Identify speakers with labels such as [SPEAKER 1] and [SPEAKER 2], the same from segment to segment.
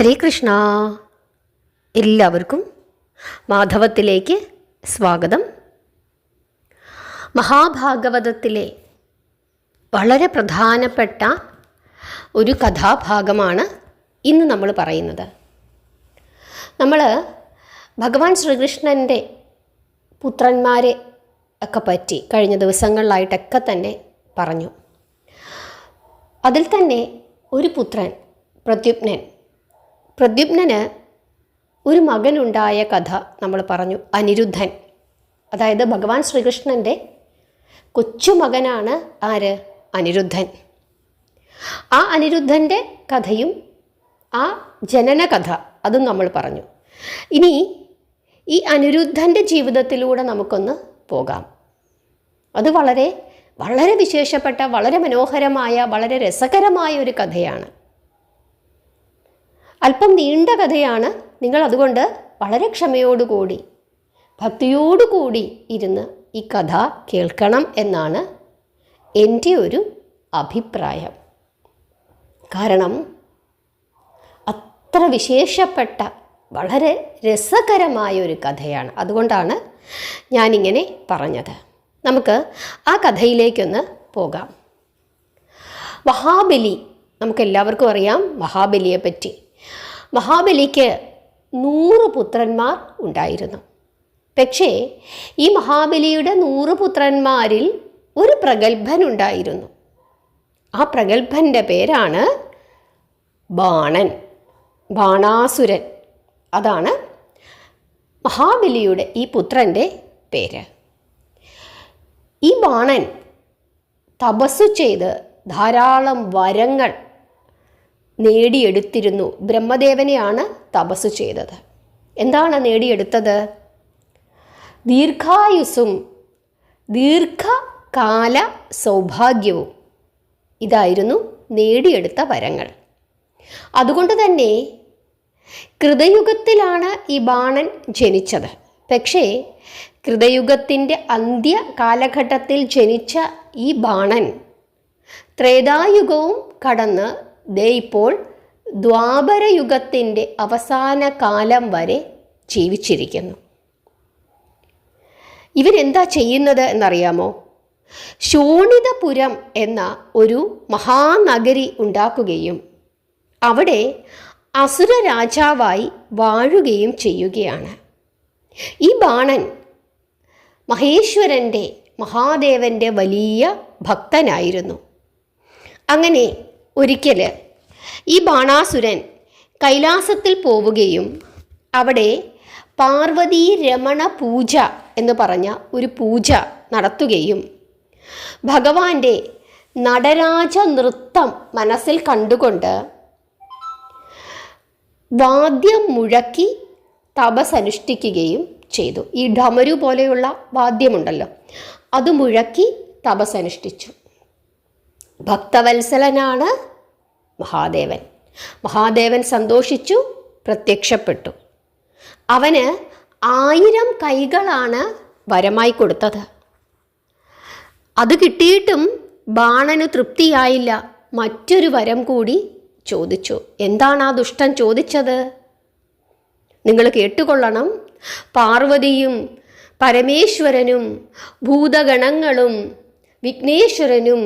[SPEAKER 1] ഹരേ കൃഷ്ണ. എല്ലാവർക്കും മാധവത്തിലേക്ക് സ്വാഗതം. മഹാഭാഗവതത്തിലെ വളരെ പ്രധാനപ്പെട്ട ഒരു കഥാഭാഗമാണ് ഇന്ന് നമ്മൾ പറയുന്നത്. നമ്മൾ ഭഗവാൻ ശ്രീകൃഷ്ണൻ്റെ പുത്രന്മാരെ ഒക്കെ പറ്റി കഴിഞ്ഞ ദിവസങ്ങളിലായിട്ടൊക്കെ തന്നെ പറഞ്ഞു. അതിൽ തന്നെ ഒരു പുത്രൻ പ്രദ്യുമ്നന് ഒരു മകനുണ്ടായ കഥ നമ്മൾ പറഞ്ഞു. അനിരുദ്ധൻ, അതായത് ഭഗവാൻ ശ്രീകൃഷ്ണൻ്റെ കൊച്ചുമകനാണ് ആര്? അനിരുദ്ധൻ. ആ അനിരുദ്ധൻ്റെ കഥയും ആ ജനന കഥ അതും നമ്മൾ പറഞ്ഞു. ഇനി ഈ അനിരുദ്ധൻ്റെ ജീവിതത്തിലൂടെ നമുക്കൊന്ന് പോകാം. അത് വളരെ വളരെ വിശേഷപ്പെട്ട, വളരെ മനോഹരമായ, വളരെ രസകരമായ ഒരു കഥയാണ്. അല്പം നീണ്ട കഥയാണ്. നിങ്ങൾ അതുകൊണ്ട് വളരെ ക്ഷമയോടുകൂടി ഭക്തിയോടുകൂടി ഇരുന്ന് ഈ കഥ കേൾക്കണം എന്നാണ് എൻ്റെ ഒരു അഭിപ്രായം. കാരണം അത്ര വിശേഷപ്പെട്ട വളരെ രസകരമായ ഒരു കഥയാണ്. അതുകൊണ്ടാണ് ഞാനിങ്ങനെ പറഞ്ഞത്. നമുക്ക് ആ കഥയിലേക്കൊന്ന് പോകാം. മഹാബലി, നമുക്കെല്ലാവർക്കും അറിയാം മഹാബലിയെ പറ്റി. മഹാബലിക്ക് 100 പുത്രന്മാർ ഉണ്ടായിരുന്നു. പക്ഷേ ഈ മഹാബലിയുടെ 100 പുത്രന്മാരിൽ ഒരു പ്രഗത്ഭനുണ്ടായിരുന്നു. ആ പ്രഗത്ഭൻ്റെ പേരാണ് ബാണൻ, ബാണാസുരൻ. അതാണ് മഹാബലിയുടെ ഈ പുത്രൻ്റെ പേര്. ഈ ബാണൻ തപസ്സു ചെയ്ത് ധാരാളം വരങ്ങൾ നേടിയെടുത്തിരുന്നു. ബ്രഹ്മദേവനെയാണ് തപസ്സു ചെയ്തത്. എന്താണ് നേടിയെടുത്തത്? ദീർഘായുസ്സും ദീർഘകാല സൗഭാഗ്യവും. ഇതായിരുന്നു നേടിയെടുത്ത വരങ്ങൾ. അതുകൊണ്ട് തന്നെ കൃതയുഗത്തിലാണ് ഈ ബാണൻ ജനിച്ചത്. പക്ഷേ കൃതയുഗത്തിൻ്റെ അന്ത്യ കാലഘട്ടത്തിൽ ജനിച്ച ഈ ബാണൻ ത്രേതായുഗവും കടന്ന് ഇപ്പോൾ ദ്വാപരയുഗത്തിൻ്റെ അവസാന കാലം വരെ ജീവിച്ചിരിക്കുന്നു. ഇവരെന്താ ചെയ്യുന്നത് എന്നറിയാമോ? ശോണിതപുരം എന്ന ഒരു മഹാനഗരി ഉണ്ടാക്കുകയും അവിടെ അസുര രാജാവായി വാഴുകയും ചെയ്യുകയാണ്. ഈ ബാണൻ മഹേശ്വരൻ്റെ, മഹാദേവൻ്റെ വലിയ ഭക്തനായിരുന്നു. അങ്ങനെ ഒരിക്കൽ ഈ ബാണാസുരൻ കൈലാസത്തിൽ പോവുകയും അവിടെ പാർവതീ രമണ പൂജ എന്ന് പറഞ്ഞ ഒരു പൂജ നടത്തുകയും ഭഗവാന്റെ നടരാജ നൃത്തം മനസ്സിൽ കണ്ടുകൊണ്ട് വാദ്യം മുഴക്കി തപസ്സനുഷ്ഠിക്കുകയും ചെയ്തു. ഈ ഡമരു പോലെയുള്ള വാദ്യമുണ്ടല്ലോ, അത് മുഴക്കി തപസ്സനുഷ്ഠിച്ചു. ഭക്തവത്സലനാണ് മഹാദേവൻ. മഹാദേവൻ സന്തോഷിച്ചു, പ്രത്യക്ഷപ്പെട്ടു. അവന് 1000 കൈകളാണ് വരമായി കൊടുത്തത്. അത് കിട്ടിയിട്ടും ബാണന് തൃപ്തിയായില്ല. മറ്റൊരു വരം കൂടി ചോദിച്ചു. എന്താണ് ആ ദുഷ്ടൻ ചോദിച്ചത്? നിങ്ങൾ കേട്ടുകൊള്ളണം. പാർവതിയും പരമേശ്വരനും ഭൂതഗണങ്ങളും വിഘ്നേശ്വരനും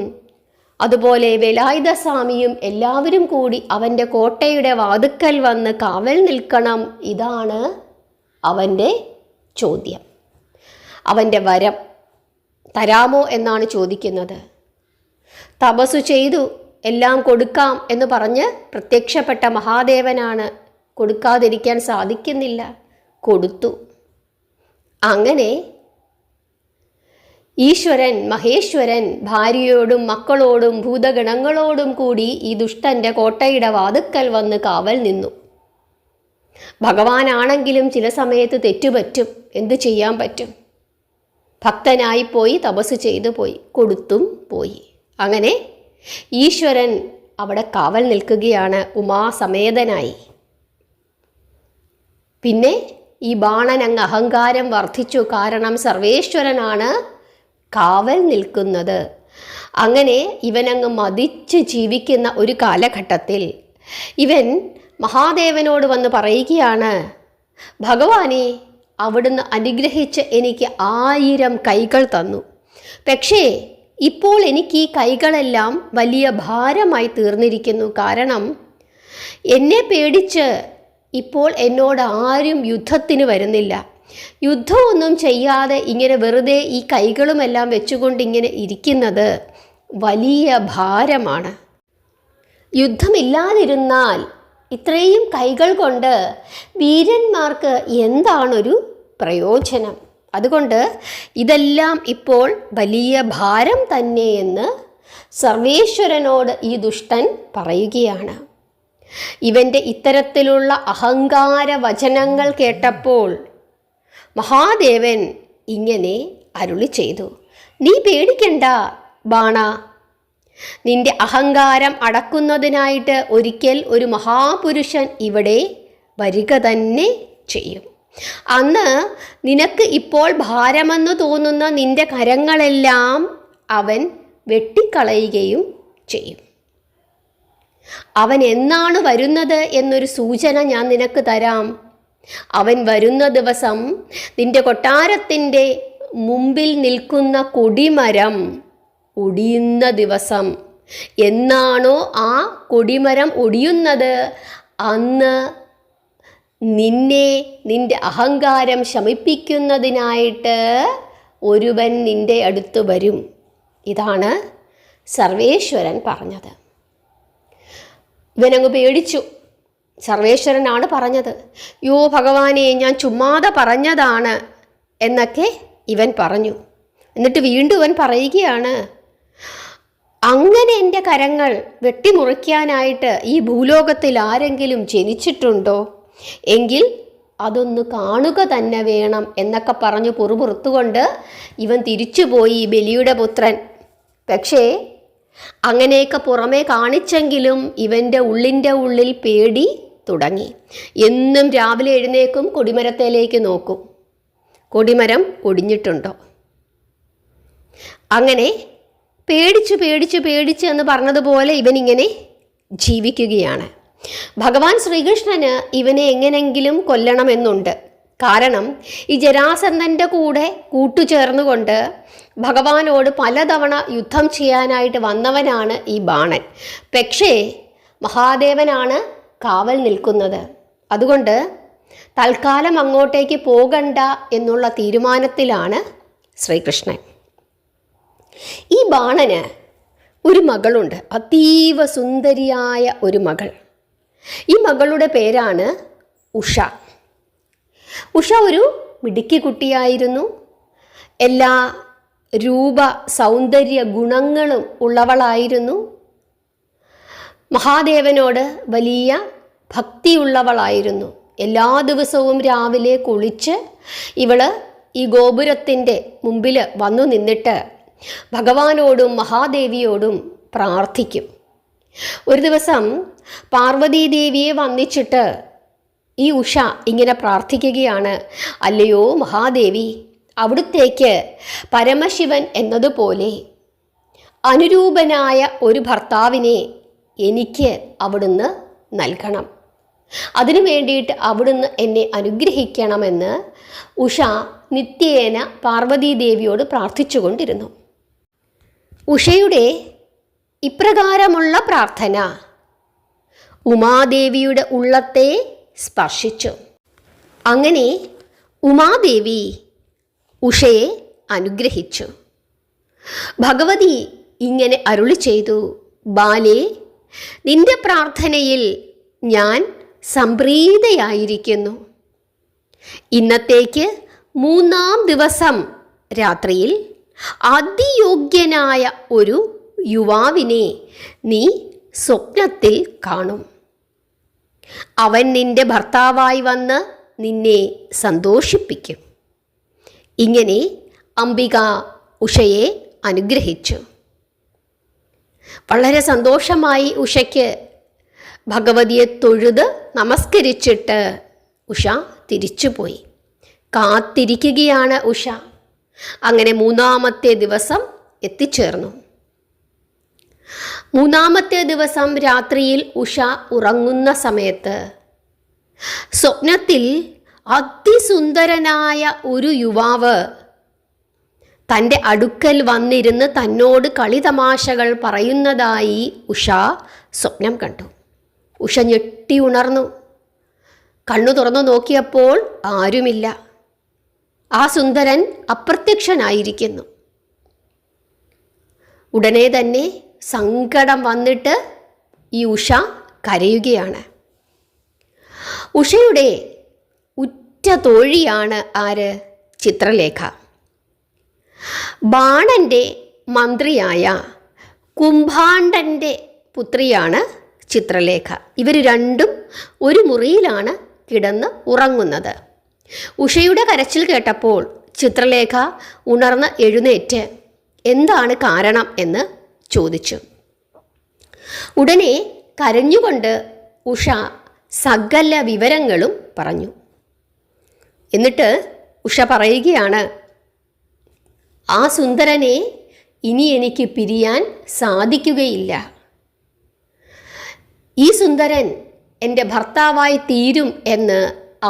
[SPEAKER 1] അതുപോലെ വേലായുധസ്വാമിയും എല്ലാവരും കൂടി അവൻ്റെ കോട്ടയുടെ വാതുക്കൽ വന്ന് കാവൽ നിൽക്കണം. ഇതാണ് അവൻ്റെ ചോദ്യം. അവൻ്റെ വരം തരാമോ എന്നാണ് ചോദിക്കുന്നത്. തപസ്സു ചെയ്തു എല്ലാം കൊടുക്കാം എന്ന് പറഞ്ഞ് പ്രത്യക്ഷപ്പെട്ട മഹാദേവനാണ്. കൊടുക്കാതിരിക്കാൻ സാധിക്കുന്നില്ല, കൊടുത്തു. അങ്ങനെ ഈശ്വരൻ മഹേശ്വരൻ ഭാര്യയോടും മക്കളോടും ഭൂതഗണങ്ങളോടും കൂടി ഈ ദുഷ്ടൻ്റെ കോട്ടയുടെ വാതുക്കൽ വന്ന് കാവൽ നിന്നു. ഭഗവാനാണെങ്കിലും ചില സമയത്ത് തെറ്റുപറ്റും. എന്തു ചെയ്യാൻ പറ്റും? ഭക്തനായിപ്പോയി, തപസ് ചെയ്തു പോയി, കൊടുത്തും പോയി. അങ്ങനെ ഈശ്വരൻ അവിടെ കാവൽ നിൽക്കുകയാണ് ഉമാസമേതനായി. പിന്നെ ഈ ബാണൻ അങ്ങ് അഹങ്കാരം വർദ്ധിച്ചു. കാരണം സർവേശ്വരനാണ് കാവൽ നിൽക്കുന്നത്. അങ്ങനെ ഇവനങ്ങ് മതിച്ച് ജീവിക്കുന്ന ഒരു കാലഘട്ടത്തിൽ ഇവൻ മഹാദേവനോട് വന്ന് പറയുകയാണ്, ഭഗവാനെ, അവിടുന്ന് അനുഗ്രഹിച്ച് എനിക്ക് 1000 കൈകൾ തന്നു. പക്ഷേ ഇപ്പോൾ എനിക്ക് ഈ കൈകളെല്ലാം വലിയ ഭാരമായി തീർന്നിരിക്കുന്നു. കാരണം എന്നെ പേടിച്ച് ഇപ്പോൾ എന്നോട് ആരും യുദ്ധത്തിന് വരുന്നില്ല. യുദ്ധമൊന്നും ചെയ്യാതെ ഇങ്ങനെ വെറുതെ ഈ കൈകളുമെല്ലാം വെച്ചുകൊണ്ട് ഇങ്ങനെ ഇരിക്കുന്നത് വലിയ ഭാരമാണ്. യുദ്ധമില്ലാതിരുന്നാൽ ഇത്രയും കൈകൾ കൊണ്ട് വീരന്മാർക്ക് എന്താണൊരു പ്രയോജനം? അതുകൊണ്ട് ഇതെല്ലാം ഇപ്പോൾ വലിയ ഭാരം തന്നെയെന്ന് സർവേശ്വരനോട് ഈ ദുഷ്ടൻ പറയുകയാണ്. ഇവൻ്റെ ഇത്തരത്തിലുള്ള അഹങ്കാര വചനങ്ങൾ കേട്ടപ്പോൾ മഹാദേവൻ ഇങ്ങനെ അരുളി ചെയ്തു, നീ പേടിക്കണ്ട ബാണ, നിന്റെ അഹങ്കാരം അടക്കുന്നതിനായിട്ട് ഒരിക്കൽ ഒരു മഹാപുരുഷൻ ഇവിടെ വരിക തന്നെ ചെയ്യും. അന്ന് നിനക്ക് ഇപ്പോൾ ഭാരമെന്ന് തോന്നുന്ന നിന്റെ കരങ്ങളെല്ലാം അവൻ വെട്ടിക്കളയുകയും ചെയ്യും. അവൻ എന്നാണ് വരുന്നത് എന്നൊരു സൂചന ഞാൻ നിനക്ക് തരാം. അവൻ വരുന്ന ദിവസം നിന്റെ കൊട്ടാരത്തിൻ്റെ മുമ്പിൽ നിൽക്കുന്ന കൊടിമരം ഒടിയുന്ന ദിവസം. എന്നാണോ ആ കൊടിമരം ഒടിയുന്നത്, അന്ന് നിന്റെ അഹങ്കാരം ശമിപ്പിക്കുന്നതിനായിട്ട് ഒരുവൻ നിന്റെ അടുത്ത് വരും. ഇതാണ് സർവേശ്വരൻ പറഞ്ഞത്. ഇവനങ്ങ് പേടിച്ചു. സർവേശ്വരനാണ് പറഞ്ഞത്. യോ ഭഗവാനെ, ഞാൻ ചുമ്മാതെ പറഞ്ഞതാണ് എന്നൊക്കെ ഇവൻ പറഞ്ഞു. എന്നിട്ട് വീണ്ടും ഇവൻ പറയുകയാണ്, അങ്ങനെ എൻ്റെ കരങ്ങൾ വെട്ടിമുറിക്കാനായിട്ട് ഈ ഭൂലോകത്തിൽ ആരെങ്കിലും ജനിച്ചിട്ടുണ്ടോ? എങ്കിൽ അതൊന്ന് കാണുക തന്നെ വേണം എന്നൊക്കെ പറഞ്ഞു പുറത്തുകൊണ്ട് ഇവൻ തിരിച്ചുപോയി ബലിയുടെ പുത്രൻ. പക്ഷേ അങ്ങനെയൊക്കെ പുറമേ കാണിച്ചെങ്കിലും ഇവൻ്റെ ഉള്ളിൻ്റെ ഉള്ളിൽ പേടി തുടങ്ങി. എന്നും രാവിലെ എഴുന്നേക്കും, കൊടിമരത്തിലേക്ക് നോക്കും, കൊടിമരം ഒടിഞ്ഞിട്ടുണ്ടോ. അങ്ങനെ പേടിച്ച് എന്ന് പറഞ്ഞതുപോലെ ഇവനിങ്ങനെ ജീവിക്കുകയാണ്. ഭഗവാൻ ശ്രീകൃഷ്ണന് ഇവനെ എങ്ങനെങ്കിലും കൊല്ലണമെന്നുണ്ട്. കാരണം ഈ ജരാസന്ധൻ്റെ കൂടെ കൂട്ടുചേർന്നുകൊണ്ട് ഭഗവാനോട് പലതവണ യുദ്ധം ചെയ്യാനായിട്ട് വന്നവനാണ് ഈ ബാണൻ. പക്ഷേ മഹാദേവനാണ് കാവൽ നിൽക്കുന്നത്. അതുകൊണ്ട് തൽക്കാലം അങ്ങോട്ടേക്ക് പോകണ്ട എന്നുള്ള തീരുമാനത്തിലാണ് ശ്രീകൃഷ്ണൻ. ഈ ബാണന് ഒരു മകളുണ്ട്, അതീവ സുന്ദരിയായ ഒരു മകൾ. ഈ മകളുടെ പേരാണ് ഉഷ. ഉഷ ഒരു മിടുക്കി കുട്ടിയായിരുന്നു. എല്ലാ രൂപ സൗന്ദര്യ ഗുണങ്ങളും ഉള്ളവളായിരുന്നു. മഹാദേവനോട് വലിയ ഭക്തിയുള്ളവളായിരുന്നു. എല്ലാ ദിവസവും രാവിലെ കുളിച്ച് ഇവള് ഈ ഗോപുരത്തിൻ്റെ മുമ്പിൽ വന്നു നിന്നിട്ട് ഭഗവാനോടും മഹാദേവിയോടും പ്രാർത്ഥിക്കും. ഒരു ദിവസം പാർവതീദേവിയെ വന്ദിച്ചിട്ട് ഈ ഉഷ ഇങ്ങനെ പ്രാർത്ഥിക്കുകയാണ്, അല്ലയോ മഹാദേവി, അവിടുത്തേക്ക് പരമശിവൻ എന്നതുപോലെ അനുരൂപനായ ഒരു ഭർത്താവിനെ എനിക്ക് അവിടുന്ന് നൽകണം. അതിനു വേണ്ടിയിട്ട് അവിടുന്ന് എന്നെ അനുഗ്രഹിക്കണമെന്ന് ഉഷ നിത്യേന പാർവതീദേവിയോട് പ്രാർത്ഥിച്ചുകൊണ്ടിരുന്നു. ഉഷയുടെ ഇപ്രകാരമുള്ള പ്രാർത്ഥന ഉമാദേവിയുടെ ഉള്ളത്തെ സ്പർശിച്ചു. അങ്ങനെ ഉമാദേവി ഉഷയെ അനുഗ്രഹിച്ചു. ഭഗവതി ഇങ്ങനെ അരുളി ചെയ്തു, ബാലേ, നിന്റെ പ്രാർത്ഥനയിൽ ഞാൻ സംപ്രീതയായിരിക്കുന്നു. ഇന്നത്തേക്ക് 3-ാം ദിവസം രാത്രിയിൽ അതിയോഗ്യനായ ഒരു യുവാവിനെ നീ സ്വപ്നത്തിൽ കാണും. അവൻ നിന്റെ ഭർത്താവായി വന്ന് നിന്നെ സന്തോഷിപ്പിക്കും. ഇങ്ങനെ അംബിക ഉഷയെ അനുഗ്രഹിച്ചു. വളരെ സന്തോഷമായി ഉഷയ്ക്ക് ഭഗവതിയെ തൊഴുത് നമസ്കരിച്ചിട്ട് ഉഷ തിരിച്ചുപോയി. കാത്തിരിക്കുകയാണ് ഉഷ. അങ്ങനെ 3-ാമത്തെ ദിവസം എത്തിച്ചേർന്നു. മൂന്നാമത്തെ ദിവസം രാത്രിയിൽ ഉഷ ഉറങ്ങുന്ന സമയത്ത് സ്വപ്നത്തിൽ അതിസുന്ദരനായ ഒരു യുവാവ് തൻ്റെ അടുക്കൽ വന്നിരുന്ന് തന്നോട് കളിതമാശകൾ പറയുന്നതായി ഉഷ സ്വപ്നം കണ്ടു. ഉഷ ഞെട്ടി ഉണർന്നു. കണ്ണു തുറന്നു നോക്കിയപ്പോൾ ആരുമില്ല. ആ സുന്ദരൻ അപ്രത്യക്ഷനായിരിക്കുന്നു. ഉടനെ തന്നെ സങ്കടം വന്നിട്ട് ഈ ഉഷ കരയുകയാണ്. ഉഷയുടെ ഉറ്റ തോഴിയാണ് ആര്? ചിത്രലേഖ. ബാണൻ്റെ മന്ത്രിയായ കുംഭാണ്ഡൻ്റെ പുത്രിയാണ് ചിത്രലേഖ. ഇവർ രണ്ടും ഒരു മുറിയിലാണ് കിടന്ന് ഉറങ്ങുന്നത്. ഉഷയുടെ കരച്ചിൽ കേട്ടപ്പോൾ ചിത്രലേഖ ഉണർന്ന് എഴുന്നേറ്റ് എന്താണ് കാരണം എന്ന് ചോദിച്ചു. ഉടനെ കരഞ്ഞുകൊണ്ട് ഉഷ സകല വിവരങ്ങളും പറഞ്ഞു. എന്നിട്ട് ഉഷ പറയുകയാണ്, ആ സുന്ദരനെ ഇനി എനിക്ക് പിരിയാൻ സാധിക്കുകയില്ല. ഈ സുന്ദരൻ എൻ്റെ ഭർത്താവായി തീരും എന്ന്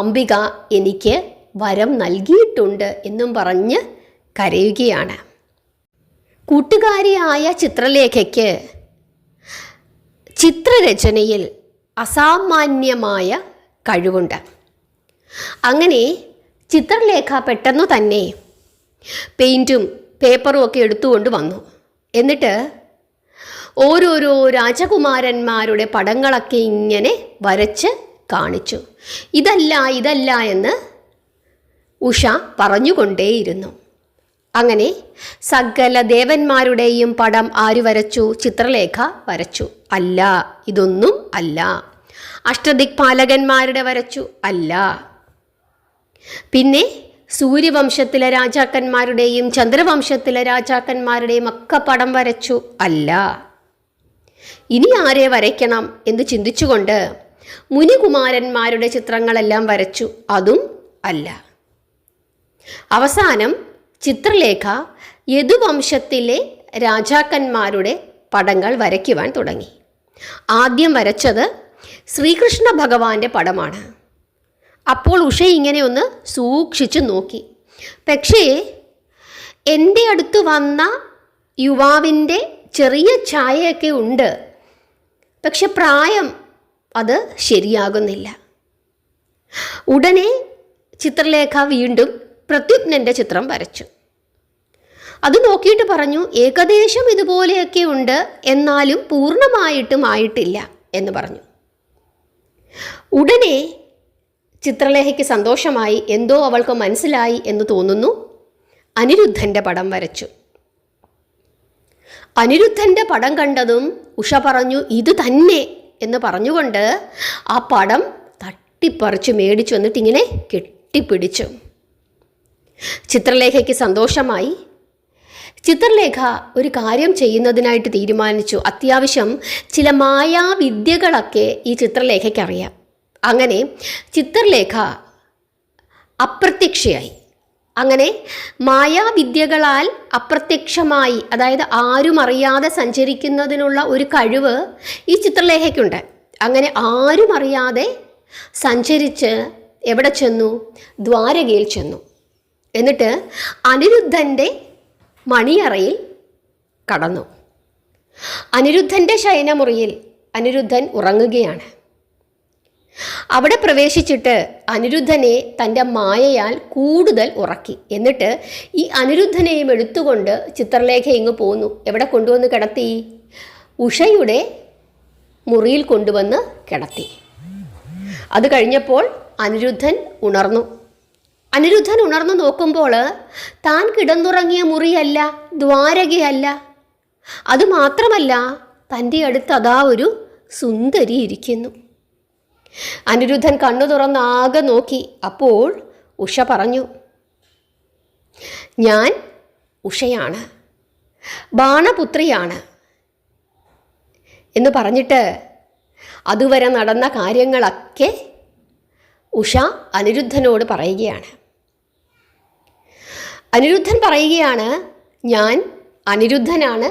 [SPEAKER 1] അംബിക എനിക്ക് വരം നൽകിയിട്ടുണ്ട് എന്നും പറഞ്ഞ് കരയുകയാണ്. കൂട്ടുകാരിയായ ചിത്രലേഖയ്ക്ക് ചിത്രരചനയിൽ അസാമാന്യമായ കഴിവുണ്ട്. അങ്ങനെ ചിത്രലേഖ പെട്ടെന്ന് തന്നെ പെയിൻറ്റും പേപ്പറും ഒക്കെ എടുത്തുകൊണ്ട് വന്നു. എന്നിട്ട് ഓരോരോ രാജകുമാരന്മാരുടെ പടങ്ങളൊക്കെ ഇങ്ങനെ വരച്ച് കാണിച്ചു. ഇതല്ല എന്ന് ഉഷ പറഞ്ഞുകൊണ്ടേയിരുന്നു. അങ്ങനെ സകല ദേവന്മാരുടെയും പടം ആര് വരച്ചു? ചിത്രലേഖ വരച്ചു. അല്ല, ഇതൊന്നും അല്ല. അഷ്ടദിക്പാലകന്മാരുടെ വരച്ചു. അല്ല. പിന്നെ സൂര്യവംശത്തിലെ രാജാക്കന്മാരുടെയും ചന്ദ്രവംശത്തിലെ രാജാക്കന്മാരുടെയും ഒക്കെ പടം വരച്ചു. അല്ല. ഇനി ആരെ വരയ്ക്കണം എന്ന് ചിന്തിച്ചുകൊണ്ട് മുനികുമാരന്മാരുടെ ചിത്രങ്ങളെല്ലാം വരച്ചു. അതും അല്ല. അവസാനം ചിത്രലേഖ യദുവംശത്തിലെ രാജാക്കന്മാരുടെ പടങ്ങൾ വരയ്ക്കുവാൻ തുടങ്ങി. ആദ്യം വരച്ചത് ശ്രീകൃഷ്ണ ഭഗവാന്റെ പടമാണ്. അപ്പോൾ ഉഷ ഇങ്ങനെ ഒന്ന് സൂക്ഷിച്ചു നോക്കി. പക്ഷേ എൻ്റെ അടുത്ത് വന്ന യുവാവിൻ്റെ ചെറിയ ഛായയൊക്കെ ഉണ്ട്, പക്ഷെ പ്രായം അത് ശരിയാകുന്നില്ല. ഉടനെ ചിത്രലേഖ വീണ്ടും പ്രത്യുപ്നൻ്റെ ചിത്രം വരച്ചു. അത് നോക്കിയിട്ട് പറഞ്ഞു, ഏകദേശം ഇതുപോലെയൊക്കെ ഉണ്ട്, എന്നാലും പൂർണ്ണമായിട്ടും ആയിട്ടില്ല എന്ന് പറഞ്ഞു. ഉടനെ ചിത്രലേഖയ്ക്ക് സന്തോഷമായി. എന്തോ അവൾക്ക് മനസ്സിലായി എന്ന് തോന്നുന്നു. അനിരുദ്ധൻ്റെ പടം വരച്ചു. അനിരുദ്ധൻ്റെ പടം കണ്ടതും ഉഷ പറഞ്ഞു, ഇത് തന്നെ എന്ന് പറഞ്ഞുകൊണ്ട് ആ പടം തട്ടിപ്പറിച്ച് മേടിച്ചു വന്നിട്ട് ഇങ്ങനെ കെട്ടിപ്പിടിച്ചു. ചിത്രലേഖയ്ക്ക് സന്തോഷമായി. ചിത്രലേഖ ഒരു കാര്യം ചെയ്യുന്നതിനായിട്ട് തീരുമാനിച്ചു. അത്യാവശ്യം ചില മായാവിദ്യകളൊക്കെ ഈ ചിത്രലേഖയ്ക്ക് അറിയാം. അങ്ങനെ ചിത്രലേഖ അപ്രത്യക്ഷയായി. അങ്ങനെ മായാവിദ്യകളാൽ അപ്രത്യക്ഷമായി, അതായത് ആരും അറിയാതെ സഞ്ചരിക്കുന്നതിനുള്ള ഒരു കഴിവ് ഈ ചിത്രലേഖയ്ക്കുണ്ട്. അങ്ങനെ ആരും അറിയാതെ സഞ്ചരിച്ച് എവിടെ ചെന്നു? ദ്വാരകയിൽ ചെന്നു. എന്നിട്ട് അനിരുദ്ധൻ്റെ മണിയറയിൽ കടന്നു. അനിരുദ്ധൻ്റെ ശയനമുറിയിൽ അനിരുദ്ധൻ ഉറങ്ങുകയാണ്. അവിടെ പ്രവേശിച്ചിട്ട് അനിരുദ്ധനെ തൻ്റെ മായയാൽ കൂടുതൽ ഉറക്കി. എന്നിട്ട് ഈ അനിരുദ്ധനെയും എടുത്തുകൊണ്ട് ചിത്രലേഖ ഇങ്ങ് പോന്നു. എവിടെ കൊണ്ടുവന്ന് കിടത്തി? ഉഷയുടെ മുറിയിൽ കൊണ്ടുവന്ന് കിടത്തി. അത് കഴിഞ്ഞപ്പോൾ അനിരുദ്ധൻ ഉണർന്നു. അനിരുദ്ധൻ ഉണർന്നു നോക്കുമ്പോൾ താൻ കിടന്നുറങ്ങിയ മുറിയല്ല, ദ്വാരകയല്ല. അതുമാത്രമല്ല, തൻ്റെ അടുത്ത് അതാ ഒരു സുന്ദരി ഇരിക്കുന്നു. അനിരുദ്ധൻ കണ്ണു തുറന്നാകെ നോക്കി. അപ്പോൾ ഉഷ പറഞ്ഞു, ഞാൻ ഉഷയാണ്, ബാണപുത്രിയാണ് എന്ന് പറഞ്ഞിട്ട് അതുവരെ നടന്ന കാര്യങ്ങളൊക്കെ ഉഷ അനിരുദ്ധനോട് പറയുകയാണ്. അനിരുദ്ധൻ പറയുകയാണ്, ഞാൻ അനിരുദ്ധനാണ്,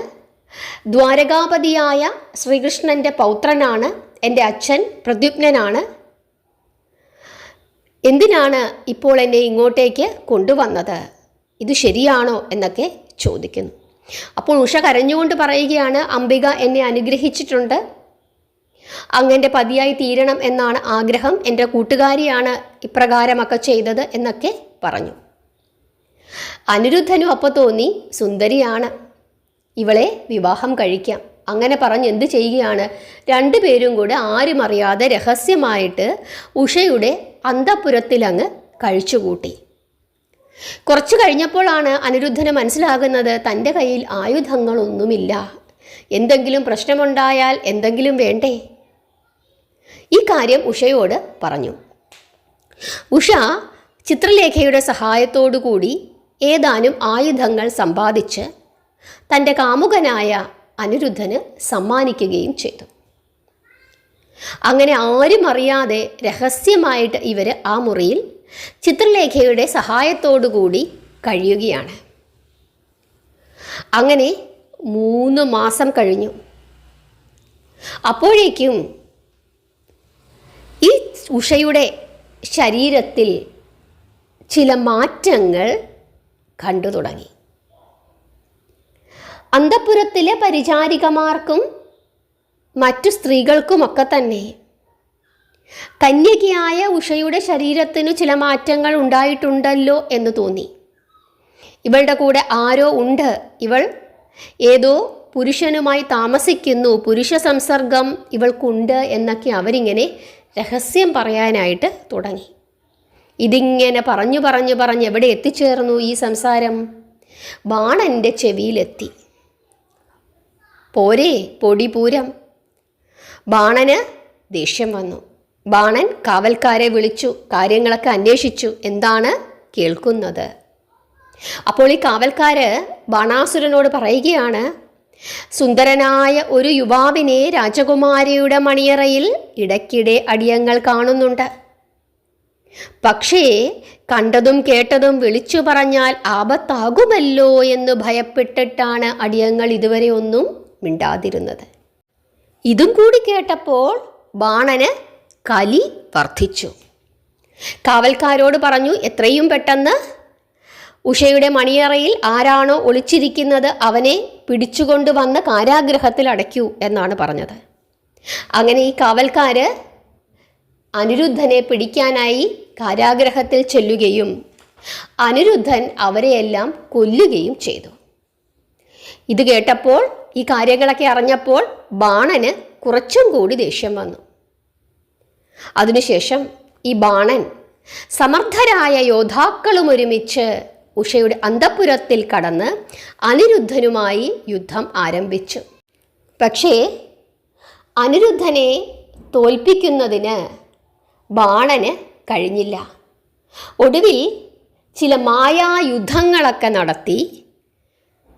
[SPEAKER 1] ദ്വാരകാപതിയായ ശ്രീകൃഷ്ണൻ്റെ പൗത്രനാണ്, എൻ്റെ അച്ഛൻ പ്രദ്യുമ്നനാണ്. എന്തിനാണ് ഇപ്പോൾ എന്നെ ഇങ്ങോട്ടേക്ക് കൊണ്ടുവന്നത്? ഇത് ശരിയാണോ എന്നൊക്കെ ചോദിക്കുന്നു. അപ്പോൾ ഉഷ കരഞ്ഞുകൊണ്ട് പറയുകയാണ്, അംബിക എന്നെ അനുഗ്രഹിച്ചിട്ടുണ്ട്, അങ്ങൻ്റെ പതിയായി തീരണം എന്നാണ് ആഗ്രഹം, എൻ്റെ കൂട്ടുകാരിയാണ് ഇപ്രകാരമൊക്കെ ചെയ്തത് എന്നൊക്കെ പറഞ്ഞു. അനിരുദ്ധനും അപ്പോൾ തോന്നി, സുന്ദരിയാണ്, ഇവളെ വിവാഹം കഴിക്കാം. അങ്ങനെ പറഞ്ഞ് എന്ത് ചെയ്യുകയാണ്, രണ്ടുപേരും കൂടെ ആരും അറിയാതെ രഹസ്യമായിട്ട് ഉഷയുടെ അന്തഃപുരത്തിലങ്ങ് കഴിച്ചുകൂട്ടി. കുറച്ചു കഴിഞ്ഞപ്പോഴാണ് അനിരുദ്ധന് മനസ്സിലാകുന്നത് തൻ്റെ കയ്യിൽ ആയുധങ്ങളൊന്നുമില്ല. എന്തെങ്കിലും പ്രശ്നമുണ്ടായാൽ എന്തെങ്കിലും വേണ്ടേ? ഈ കാര്യം ഉഷയോട് പറഞ്ഞു. ഉഷ ചിത്രലേഖയുടെ സഹായത്തോടു കൂടി ഏതാനും ആയുധങ്ങൾ സമ്പാദിച്ച് തൻ്റെ കാമുകനായ അനിരുദ്ധന് സമ്മാനിക്കുകയും ചെയ്തു. അങ്ങനെ ആരും അറിയാതെ രഹസ്യമായിട്ട് ഇവർ ആ മുറിയിൽ ചിത്രലേഖയുടെ സഹായത്തോടു കൂടി കഴിയുകയാണ്. അങ്ങനെ 3 മാസം കഴിഞ്ഞു. അപ്പോഴേക്കും ഈ ഉഷയുടെ ശരീരത്തിൽ ചില മാറ്റങ്ങൾ കണ്ടു തുടങ്ങി. അന്തഃപുരത്തിലെ പരിചാരികമാർക്കും മറ്റു സ്ത്രീകൾക്കുമൊക്കെ തന്നെ കന്യകയായ ഉഷയുടെ ശരീരത്തിനു ചില മാറ്റങ്ങൾ ഉണ്ടായിട്ടുണ്ടല്ലോ എന്ന് തോന്നി. ഇവളുടെ കൂടെ ആരോ ഉണ്ട്, ഇവൾ ഏതോ പുരുഷനുമായി താമസിക്കുന്നു, പുരുഷ സംസർഗം ഇവൾക്കുണ്ട് എന്നൊക്കെ അവരിങ്ങനെ രഹസ്യം പറയാനായിട്ട് തുടങ്ങി. ഇതിങ്ങനെ പറഞ്ഞു എവിടെ എത്തിച്ചേർന്നു ഈ സംസാരം? ബാണൻ്റെ ചെവിയിലെത്തി. പോരേ പൊടിപൂരം. ബാണന് ദേഷ്യം വന്നു. ബാണൻ കാവൽക്കാരെ വിളിച്ചു, കാര്യങ്ങളൊക്കെ അന്വേഷിച്ചു, എന്താണ് കേൾക്കുന്നത്. അപ്പോൾ ഈ കാവൽക്കാര് ബാണാസുരനോട് പറയുകയാണ്, സുന്ദരനായ ഒരു യുവാവിനെ രാജകുമാരിയുടെ മണിയറയിൽ ഇടയ്ക്കിടെ അടിയങ്ങൾ കാണുന്നുണ്ട്. പക്ഷേ കണ്ടതും കേട്ടതും വിളിച്ചു പറഞ്ഞാൽ ആപത്താകുമല്ലോ എന്ന് ഭയപ്പെട്ടിട്ടാണ് അടിയങ്ങൾ ഇതുവരെ ഒന്നും മിണ്ടാതിരുന്നത്. ഇതും കൂടി കേട്ടപ്പോൾ ബാണന് കലി വർദ്ധിച്ചു. കാവൽക്കാരോട് പറഞ്ഞു, എത്രയും പെട്ടെന്ന് ഉഷയുടെ മണിയറയിൽ ആരാണോ ഒളിച്ചിരിക്കുന്നത് അവനെ പിടിച്ചുകൊണ്ടുവന്ന് കാരാഗൃഹത്തിൽ അടയ്ക്കൂ എന്നാണ് പറഞ്ഞത്. അങ്ങനെ ഈ കാവൽക്കാര് അനിരുദ്ധനെ പിടിക്കാനായി കാരാഗൃഹത്തിൽ ചെല്ലുകയും അനിരുദ്ധൻ അവരെയെല്ലാം കൊല്ലുകയും ചെയ്തു. ഇത് കേട്ടപ്പോൾ, ഈ കാര്യങ്ങളൊക്കെ അറിഞ്ഞപ്പോൾ ബാണന് കുറച്ചും കൂടി ദേഷ്യം വന്നു. അതിനുശേഷം ഈ ബാണൻ സമർത്ഥരായ യോദ്ധാക്കളും ഒരുമിച്ച് ഉഷയുടെ അന്തഃപുരത്തിൽ കടന്ന് അനിരുദ്ധനുമായി യുദ്ധം ആരംഭിച്ചു. പക്ഷേ അനിരുദ്ധനെ തോൽപ്പിക്കുന്നതിന് ബാണന് കഴിഞ്ഞില്ല. ഒടുവിൽ ചില മായായുദ്ധങ്ങളൊക്കെ നടത്തി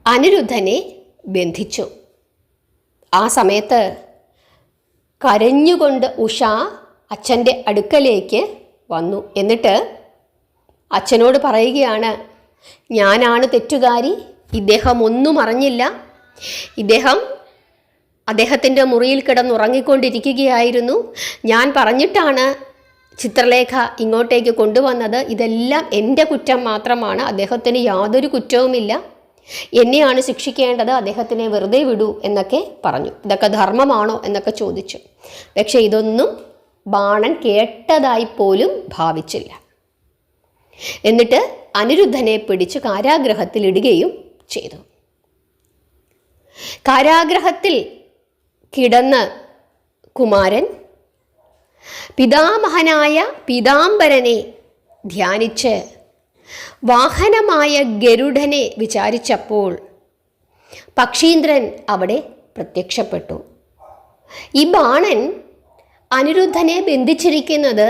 [SPEAKER 1] അനിരുദ്ധനെ ബന്ധിച്ചു. ആ സമയത്ത് കരഞ്ഞുകൊണ്ട് ഉഷ അച്ഛൻ്റെ അടുക്കലേക്ക് വന്നു. എന്നിട്ട് അച്ഛനോട് പറയുകയാണ്, ഞാനാണ് തെറ്റുകാരി, ഇദ്ദേഹം ഒന്നും അറിഞ്ഞില്ല, അദ്ദേഹത്തിൻ്റെ മുറിയിൽ കിടന്നുറങ്ങിക്കൊണ്ടിരിക്കുകയായിരുന്നു, ഞാൻ പറഞ്ഞിട്ടാണ് ചിത്രലേഖ ഇങ്ങോട്ടേക്ക് കൊണ്ടുവന്നത്, ഇതെല്ലാം എൻ്റെ കുറ്റം മാത്രമാണ്, അദ്ദേഹത്തിന് യാതൊരു കുറ്റവുമില്ല, എന്നെയാണ് ശിക്ഷിക്കേണ്ടത്, അദ്ദേഹത്തിനെ വെറുതെ വിടൂ എന്നൊക്കെ പറഞ്ഞു. ഇതൊക്കെ ധർമ്മമാണോ എന്നൊക്കെ ചോദിച്ചു. പക്ഷേ ഇതൊന്നും ബാണൻ കേട്ടതായി പോലും ഭാവിച്ചില്ല. എന്നിട്ട് അനിരുദ്ധനെ പിടിച്ച് കാരാഗൃഹത്തിൽ ഇടുകയും ചെയ്തു. കാരാഗൃഹത്തിൽ കിടന്ന് കുമാരൻ പിതാമഹനായ പീതാംബരനെ ധ്യാനിച്ച് വാഹനമായ ഗരുഡനെ വിചാരിച്ചപ്പോൾ പക്ഷീന്ദ്രൻ അവിടെ പ്രത്യക്ഷപ്പെട്ടു. ഈ ബാണൻ അനിരുദ്ധനെ ബന്ധിച്ചിരിക്കുന്നത്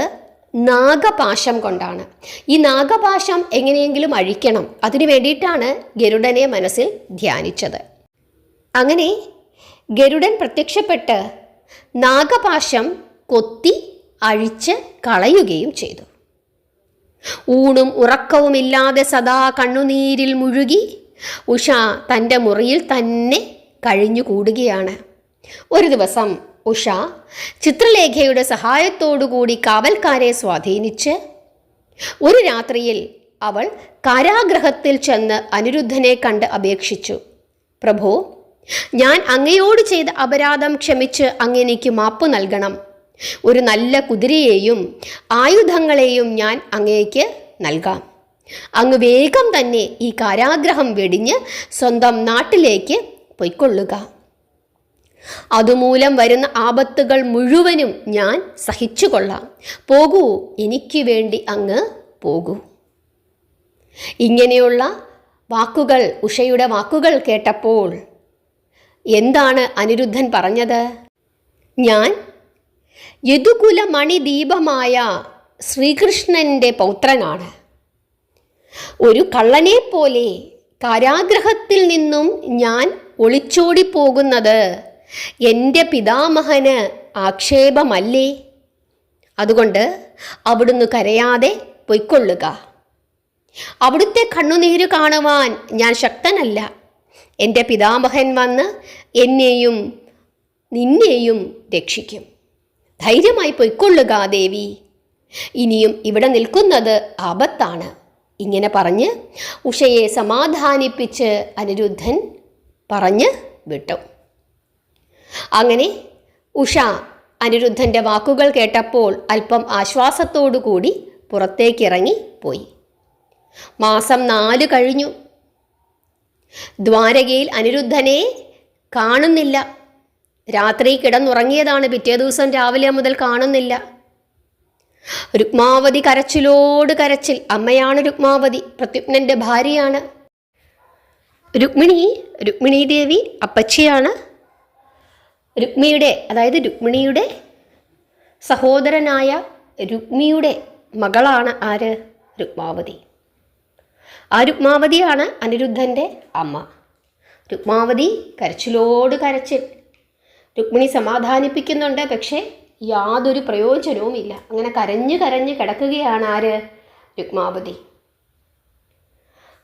[SPEAKER 1] നാഗപാശം കൊണ്ടാണ്. ഈ നാഗപാശം എങ്ങനെയെങ്കിലും അഴിക്കണം, അതിനു വേണ്ടിയിട്ടാണ് ഗരുഡനെ മനസ്സിൽ ധ്യാനിച്ചത്. അങ്ങനെ ഗരുഡൻ പ്രത്യക്ഷപ്പെട്ട് നാഗപാശം കൊത്തി അഴിച്ച് കളയുകയും ചെയ്തു. ഊണും ഉറക്കവുമില്ലാതെ സദാ കണ്ണുനീരിൽ മുഴുകി ഉഷ തൻ്റെ മുറിയിൽ തന്നെ കഴിഞ്ഞുകൂടുകയാണ്. ഒരു ദിവസം ഉഷ ചിത്രലേഖയുടെ സഹായത്തോടുകൂടി കാവൽക്കാരെ സ്വാധീനിച്ച് ഒരു രാത്രിയിൽ അവൾ കാരാഗൃഹത്തിൽ ചെന്ന് അനിരുദ്ധനെ കണ്ട് അപേക്ഷിച്ചു. പ്രഭു, ഞാൻ അങ്ങയോട് ചെയ്ത അപരാധം ക്ഷമിച്ച് അങ്ങെനിക്ക് മാപ്പ് നൽകണം. ഒരു നല്ല കുതിരയെയും ആയുധങ്ങളെയും ഞാൻ അങ്ങേക്ക് നൽകാം. അങ്ങ് വേഗം തന്നെ ഈ കാരാഗ്രഹം വെടിഞ്ഞ് സ്വന്തം നാട്ടിലേക്ക് പൊയ്ക്കൊള്ളുക. അതുമൂലം വരുന്ന ആപത്തുകൾ മുഴുവനും ഞാൻ സഹിച്ചുകൊള്ളാം. പോകൂ, എനിക്ക് വേണ്ടി അങ്ങ് പോകൂ. ഇങ്ങനെയുള്ള വാക്കുകൾ, ഉഷയുടെ വാക്കുകൾ കേട്ടപ്പോൾ എന്താണ് അനിരുദ്ധൻ പറഞ്ഞത്? ഞാൻ യദുകുല മണിദീപമായ ശ്രീകൃഷ്ണൻ്റെ പൗത്രനാണ്. ഒരു കള്ളനെ പോലെ കാരാഗ്രഹത്തിൽ നിന്നും ഞാൻ ഒളിച്ചോടിപ്പോകുന്നത് എൻ്റെ പിതാമഹന് ആക്ഷേപമല്ലേ? അതുകൊണ്ട് അവിടുന്ന് കരയാതെ പൊയ്ക്കൊള്ളുക. അവിടുത്തെ കണ്ണുനീര് കാണുവാൻ ഞാൻ ശക്തനല്ല. എൻ്റെ പിതാമഹൻ വന്ന് എന്നെയും നിന്നെയും രക്ഷിക്കും. ധൈര്യമായി പൊയ്ക്കൊള്ളുക ദേവി. ഇനിയും ഇവിടെ നിൽക്കുന്നത് ആപത്താണ്. ഇങ്ങനെ പറഞ്ഞ് ഉഷയെ സമാധാനിപ്പിച്ച് അനിരുദ്ധൻ പറഞ്ഞ് വിട്ടു. അങ്ങനെ ഉഷ അനിരുദ്ധൻ്റെ വാക്കുകൾ കേട്ടപ്പോൾ അല്പം ആശ്വാസത്തോടു കൂടി പുറത്തേക്കിറങ്ങി പോയി. മാസം 4 കഴിഞ്ഞു. ദ്വാരകയിൽ അനിരുദ്ധനെ കാണുന്നില്ല. രാത്രി കിടന്നുറങ്ങിയതാണ്. പിറ്റേ ദിവസം രാവിലെ മുതൽ കാണുന്നില്ല. രുക്മാവതി കരച്ചിലോട് കരച്ചിൽ. അമ്മയാണ് രുക്മാവതി, പ്രത്യുമ്നൻ്റെ ഭാര്യയാണ്. രുക്മിണി ദേവി അപ്പച്ചിയാണ്. രുക്മിണിയുടെ സഹോദരനായ രുക്മിയുടെ മകളാണ് ആര്? രുക്മാവതി. ആ രുക്മാവതിയാണ് അനിരുദ്ധൻ്റെ അമ്മ. രുക്മാവതി കരച്ചിലോട് കരച്ചിൽ. രുക്മിണി സമാധാനിപ്പിക്കുന്നുണ്ട്, പക്ഷേ യാതൊരു പ്രയോജനവുമില്ല. അങ്ങനെ കരഞ്ഞ് കരഞ്ഞ് കിടക്കുകയാണ് ആര്? രുക്മാവതി.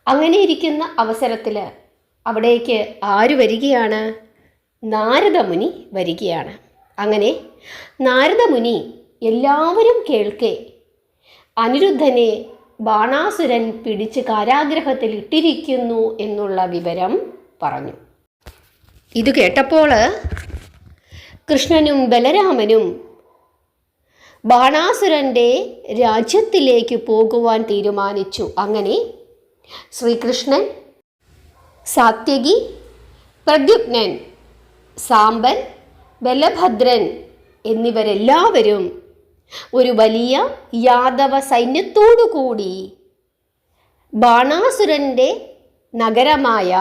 [SPEAKER 1] അങ്ങനെ ഇരിക്കുന്ന അവസരത്തിൽ അവിടേക്ക് ആര് വരികയാണ്? നാരദമുനി വരികയാണ്. അങ്ങനെ നാരദമുനി എല്ലാവരും കേൾക്കെ അനിരുദ്ധനെ ബാണാസുരൻ പിടിച്ച് കാരാഗ്രഹത്തിൽ ഇട്ടിരിക്കുന്നു എന്നുള്ള വിവരം പറഞ്ഞു. ഇത് കേട്ടപ്പോൾ കൃഷ്ണനും ബലരാമനും ബാണാസുരൻ്റെ രാജ്യത്തിലേക്ക് പോകുവാൻ തീരുമാനിച്ചു. അങ്ങനെ ശ്രീകൃഷ്ണൻ, സാത്യകി, പ്രദ്യുമ്നൻ, സാമ്പൻ, ബലഭദ്രൻ എന്നിവരെല്ലാവരും ഒരു വലിയ യാദവ സൈന്യത്തോടു കൂടി ബാണാസുരൻ്റെ നഗരമായ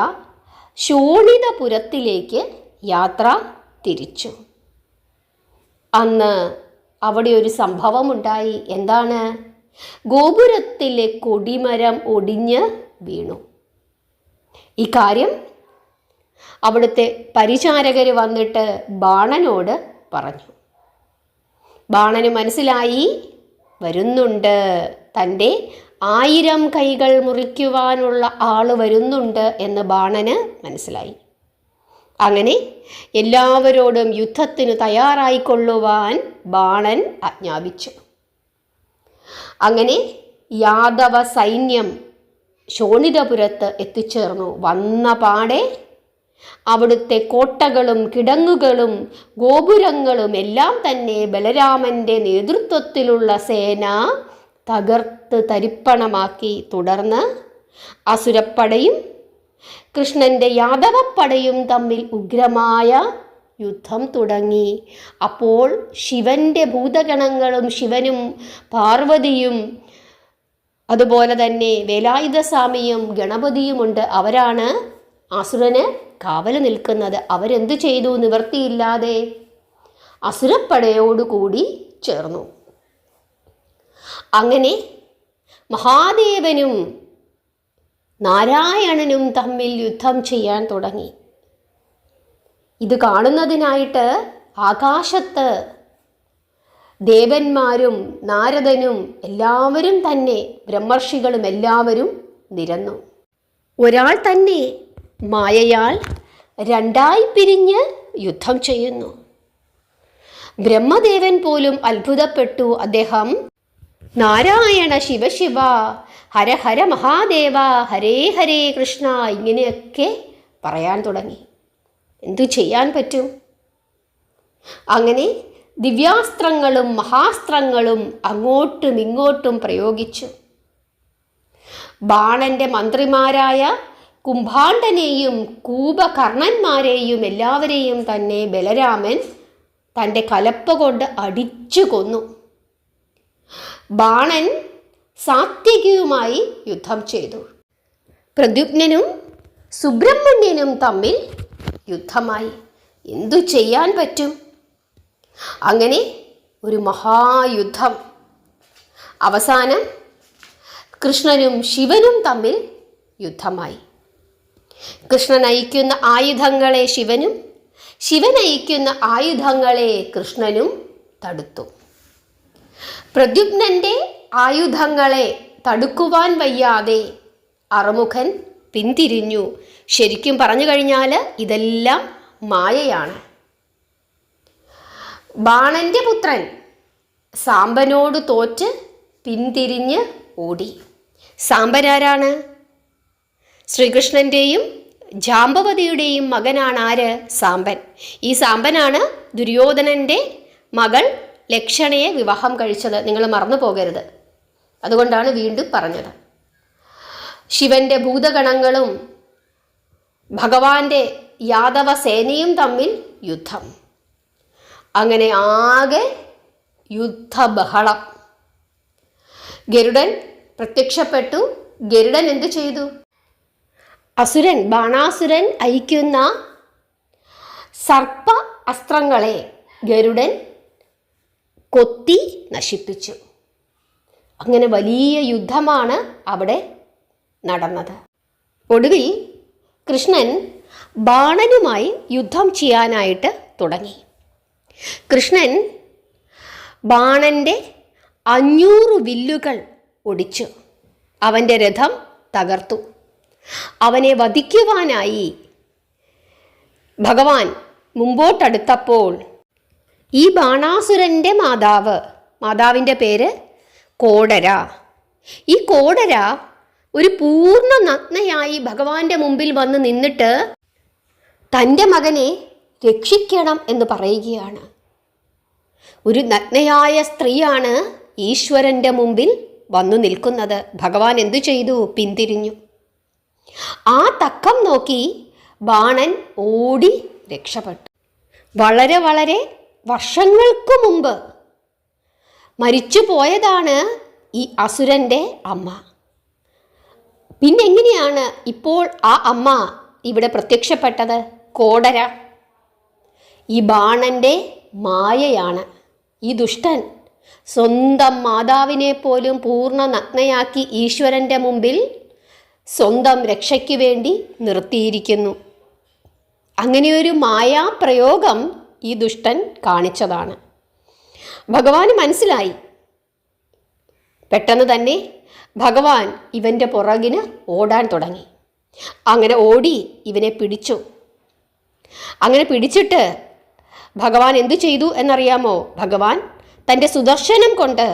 [SPEAKER 1] ശോണിതപുരത്തിലേക്ക് യാത്ര തിരിച്ചു. അന്ന് അവിടെ ഒരു സംഭവമുണ്ടായി. എന്താണ്? ഗോപുരത്തിലെ കൊടിമരം ഒടിഞ്ഞ് വീണു. ഈ കാര്യം അവിടുത്തെ പരിചാരകർ വന്നിട്ട് ബാണനോട് പറഞ്ഞു. ബാണന് മനസ്സിലായി, വരുന്നുണ്ട്, തൻ്റെ 1000 കൈകൾ മുറിക്കുവാനുള്ള ആള് വരുന്നുണ്ട് എന്ന് ബാണന് മനസ്സിലായി. അങ്ങനെ എല്ലാവരോടും യുദ്ധത്തിന് തയ്യാറായിക്കൊള്ളുവാൻ ബാണൻ ആജ്ഞാപിച്ചു. അങ്ങനെ യാദവ സൈന്യം ശോണിതപുരത്ത് എത്തിച്ചേർന്നു. വന്ന പാടെ അവിടുത്തെ കോട്ടകളും കിടങ്ങുകളും ഗോപുരങ്ങളും എല്ലാം തന്നെ ബലരാമൻ്റെ നേതൃത്വത്തിലുള്ള സേന തകർത്ത് തരിപ്പണമാക്കി. തുടർന്ന് അസുരപ്പടയും കൃഷ്ണൻ്റെ യാദവപ്പടയും തമ്മിൽ ഉഗ്രമായ യുദ്ധം തുടങ്ങി. അപ്പോൾ ശിവൻ്റെ ഭൂതഗണങ്ങളും ശിവനും പാർവതിയും അതുപോലെ തന്നെ വേലായുധസ്വാമിയും ഗണപതിയുമുണ്ട്. അവരാണ് അസുരന് കാവൽ നിൽക്കുന്നത്. അവരെന്തു ചെയ്തു? നിവർത്തിയില്ലാതെ അസുരപ്പടയോടുകൂടി ചേർന്നു. അങ്ങനെ മഹാദേവനും നാരായണനും തമ്മിൽ യുദ്ധം ചെയ്യാൻ തുടങ്ങി. ഇത് കാണുന്നതിനായിട്ട് ആകാശത്ത് ദേവന്മാരും നാരദനും എല്ലാവരും തന്നെ, ബ്രഹ്മർഷികളും എല്ലാവരും നിരന്നു. ഒരാൾ തന്നെ മായയാൽ രണ്ടായി പിരിഞ്ഞ് യുദ്ധം ചെയ്യുന്നു. ബ്രഹ്മദേവൻ പോലും അത്ഭുതപ്പെട്ടു. അദ്ദേഹം നാരായണ ശിവ ശിവ, ഹര ഹര മഹാദേവ, ഹരേ ഹരേ കൃഷ്ണ ഇങ്ങനെയൊക്കെ പറയാൻ തുടങ്ങി. എന്തു ചെയ്യാൻ പറ്റും? അങ്ങനെ ദിവ്യാസ്ത്രങ്ങളും മഹാസ്ത്രങ്ങളും അങ്ങോട്ടും ഇങ്ങോട്ടും പ്രയോഗിച്ചു. ബാണന്റെ മന്ത്രിമാരായ കുംഭാണ്ഡനെയും കൂപകർണന്മാരെയും എല്ലാവരെയും തന്നെ ബലരാമൻ തൻ്റെ കലപ്പ കൊണ്ട് അടിച്ചു കൊന്നു. ബാണൻ സാത്യകിയുമായി യുദ്ധം ചെയ്തു. പ്രദ്യുമ്നനും സുബ്രഹ്മണ്യനും തമ്മിൽ യുദ്ധമായി. എന്തു ചെയ്യാൻ പറ്റും? അങ്ങനെ ഒരു മഹായുദ്ധം. അവസാനം കൃഷ്ണനും ശിവനും തമ്മിൽ യുദ്ധമായി. കൃഷ്ണൻ അയക്കുന്ന ആയുധങ്ങളെ ശിവനും, ശിവൻ അയക്കുന്ന ആയുധങ്ങളെ കൃഷ്ണനും തടുത്തു. പ്രദ്യുമ്നന്റെ ആയുധങ്ങളെ തടുക്കുവാൻ വയ്യാതെ അറുമുഖൻ പിന്തിരിഞ്ഞു. ശരിക്കും പറഞ്ഞു കഴിഞ്ഞാൽ ഇതെല്ലാം മായയാണ്. ബാണന്റെ പുത്രൻ സാമ്പനോട് തോറ്റ് പിന്തിരിഞ്ഞ് ഓടി. സാമ്പൻ ആരാണ്? ശ്രീകൃഷ്ണൻ്റെയും ജാമ്പവതിയുടെയും മകനാണ്. ആര്? സാമ്പൻ. ഈ സാമ്പനാണ് ദുര്യോധനൻ്റെ മകൾ ലക്ഷണയെ വിവാഹം കഴിച്ചത്. നിങ്ങൾ മറന്നു പോകരുത്. അതുകൊണ്ടാണ് വീണ്ടും പറഞ്ഞത്. ശിവന്റെ ഭൂതഗണങ്ങളും ഭഗവാന്റെ യാദവ സേനയും തമ്മിൽ യുദ്ധം. അങ്ങനെ ആകെ യുദ്ധബഹളം. ഗരുഡൻ പ്രത്യക്ഷപ്പെട്ടു. ഗരുഡൻ എന്തു ചെയ്തു? അസുരൻ ബാണാസുരൻ അയക്കുന്ന സർപ്പ അസ്ത്രങ്ങളെ ഗരുഡൻ കൊത്തി നശിപ്പിച്ചു. അങ്ങനെ വലിയ യുദ്ധമാണ് അവിടെ നടന്നത്. ഒടുവിൽ കൃഷ്ണൻ ബാണനുമായി യുദ്ധം ചെയ്യാനായിട്ട് തുടങ്ങി. കൃഷ്ണൻ ബാണൻ്റെ 500 വില്ലുകൾ ഒടിച്ചു. അവൻ്റെ രഥം തകർത്തു. അവനെ വധിക്കുവാനായി ഭഗവാൻ മുമ്പോട്ടടുത്തപ്പോൾ ഈ ബാണാസുരൻ്റെ മാതാവിൻ്റെ പേര് കോടര. ഈ കോടര ഒരു പൂർണ്ണ നഗ്നയായി ഭഗവാന്റെ മുമ്പിൽ വന്ന് നിന്നിട്ട് തൻ്റെ മകനെ രക്ഷിക്കണം എന്ന് പറയുകയാണ്. ഒരു നഗ്നയായ സ്ത്രീയാണ് ഈശ്വരൻ്റെ മുമ്പിൽ വന്നു നിൽക്കുന്നത്. ഭഗവാൻ എന്തു ചെയ്തു? പിന്തിരിഞ്ഞു. ആ തക്കം നോക്കി ബാണൻ ഓടി രക്ഷപ്പെട്ടു. വളരെ വളരെ വർഷങ്ങൾക്ക് മുമ്പ് മരിച്ചു പോയതാണ് ഈ അസുരൻ്റെ അമ്മ. പിന്നെങ്ങനെയാണ് ഇപ്പോൾ ആ അമ്മ ഇവിടെ പ്രത്യക്ഷപ്പെട്ടത്? കോടര ഈ ബാണൻ്റെ മായയാണ്. ഈ ദുഷ്ടൻ സ്വന്തം മാതാവിനെ പോലും പൂർണ്ണ നഗ്നയാക്കി ഈശ്വരൻ്റെ മുമ്പിൽ സ്വന്തം രക്ഷയ്ക്ക് വേണ്ടി നിർത്തിയിരിക്കുന്നു. അങ്ങനെയൊരു മായാപ്രയോഗം ഈ ദുഷ്ടൻ കാണിച്ചതാണ്. ഭഗവാന് മനസ്സിലായി. പെട്ടെന്ന് തന്നെ ഭഗവാൻ ഇവൻ്റെ പുറകിന് ഓടാൻ തുടങ്ങി. അങ്ങനെ ഓടി ഇവനെ പിടിച്ചു. അങ്ങനെ പിടിച്ചിട്ട് ഭഗവാൻ എന്തു ചെയ്തു എന്നറിയാമോ? ഭഗവാൻ തൻ്റെ സുദർശനം കൊണ്ട്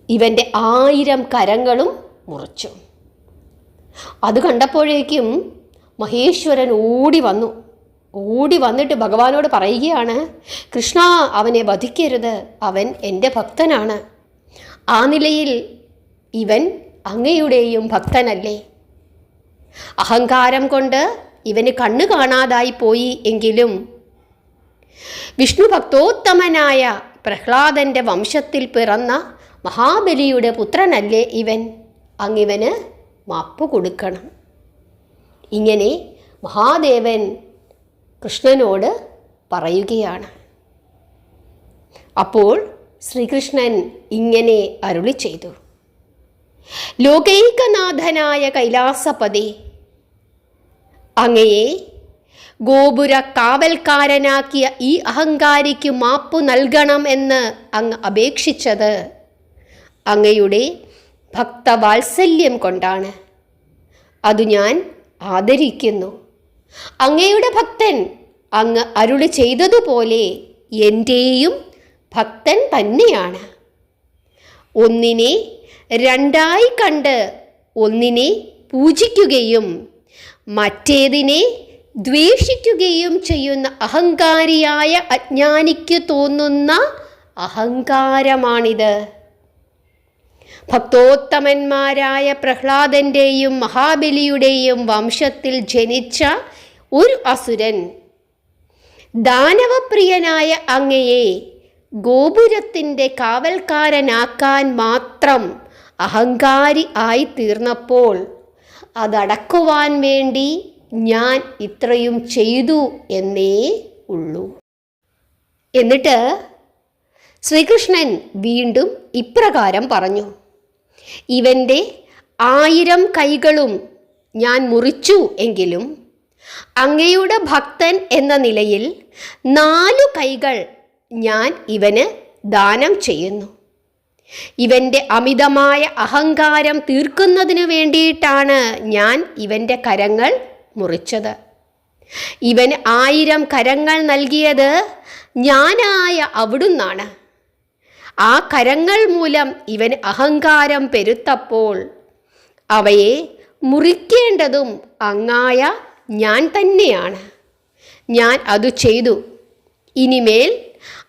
[SPEAKER 1] ഇവൻ്റെ 1000 കരങ്ങളും മുറിച്ചു. അത് കണ്ടപ്പോഴേക്കും മഹേശ്വരൻ ഓടി വന്നിട്ട് ഭഗവാനോട് പറയുകയാണ്, കൃഷ്ണ, അവനെ വധിക്കരുത്, അവൻ എൻ്റെ ഭക്തനാണ്. ആ നിലയിൽ ഇവൻ അങ്ങയുടെയും ഭക്തനല്ലേ? അഹങ്കാരം കൊണ്ട് ഇവന് കണ്ണു കാണാതായി പോയി എങ്കിലും വിഷ്ണു ഭക്തോത്തമനായ പ്രഹ്ലാദൻ്റെ വംശത്തിൽ പിറന്ന മഹാബലിയുടെ പുത്രനല്ലേ ഇവൻ? അങ്ങിവന് മാപ്പ് കൊടുക്കണം. ഇങ്ങനെ മഹാദേവൻ കൃഷ്ണനോട് പറയുകയാണ്. അപ്പോൾ ശ്രീകൃഷ്ണൻ ഇങ്ങനെ അരുളി ചെയ്തു, ലോകൈകനാഥനായ കൈലാസപതി, അങ്ങയെ ഗോപുര കാവൽക്കാരനാക്കിയ ഈ അഹങ്കാരിക്ക് മാപ്പു നൽകണം എന്ന് അങ്ങ് അപേക്ഷിച്ചത് അങ്ങയുടെ ഭക്തവാത്സല്യം കൊണ്ടാണ്. അത് ഞാൻ ആദരിക്കുന്നു. അങ്ങയുടെ ഭക്തൻ അങ്ങ് അരുളി ചെയ്തതുപോലെ എൻ്റെയും ഭക്തൻ തന്നെയാണ്. ഒന്നിനെ രണ്ടായി കണ്ട് ഒന്നിനെ പൂജിക്കുകയും മറ്റേതിനെ ദ്വേഷിക്കുകയും ചെയ്യുന്ന അഹങ്കാരിയായ അജ്ഞാനിക്ക് തോന്നുന്ന അഹങ്കാരമാണിത്. ഭക്തോത്തമന്മാരായ പ്രഹ്ലാദൻ്റെയും മഹാബലിയുടെയും വംശത്തിൽ ജനിച്ച ഒരു അസുരൻ ദാനവപ്രിയനായ അങ്ങയെ ഗോപുരത്തിൻ്റെ കാവൽക്കാരനാക്കാൻ മാത്രം അഹങ്കാരി ആയി തീർന്നപ്പോൾ അതടക്കുവാൻ വേണ്ടി ഞാൻ ഇത്രയും ചെയ്തു എന്നേ ഉള്ളൂ. എന്നിട്ട് ശ്രീകൃഷ്ണൻ വീണ്ടും ഇപ്രകാരം പറഞ്ഞു: ഇവൻ്റെ 1000 കൈകളും ഞാൻ മുറിച്ചു എങ്കിലും അങ്ങയുടെ ഭക്തൻ എന്ന നിലയിൽ 4 കൈകൾ ഞാൻ ഇവന് ദാനം ചെയ്യുന്നു. ഇവൻ്റെ അമിതമായ അഹങ്കാരം തീർക്കുന്നതിനു വേണ്ടിയിട്ടാണ് ഞാൻ ഇവൻ്റെ കരങ്ങൾ മുറിച്ചത്. ഇവന് 1000 കരങ്ങൾ നൽകിയത് ഞാനായ അവിടുന്നാണ്. ആ കരങ്ങൾ മൂലം ഇവൻ അഹങ്കാരം പെരുത്തപ്പോൾ അവയെ മുറിക്കേണ്ടതും അങ്ങായ ഞാൻ തന്നെയാണ്. ഞാൻ അത് ചെയ്തു. ഇനിമേൽ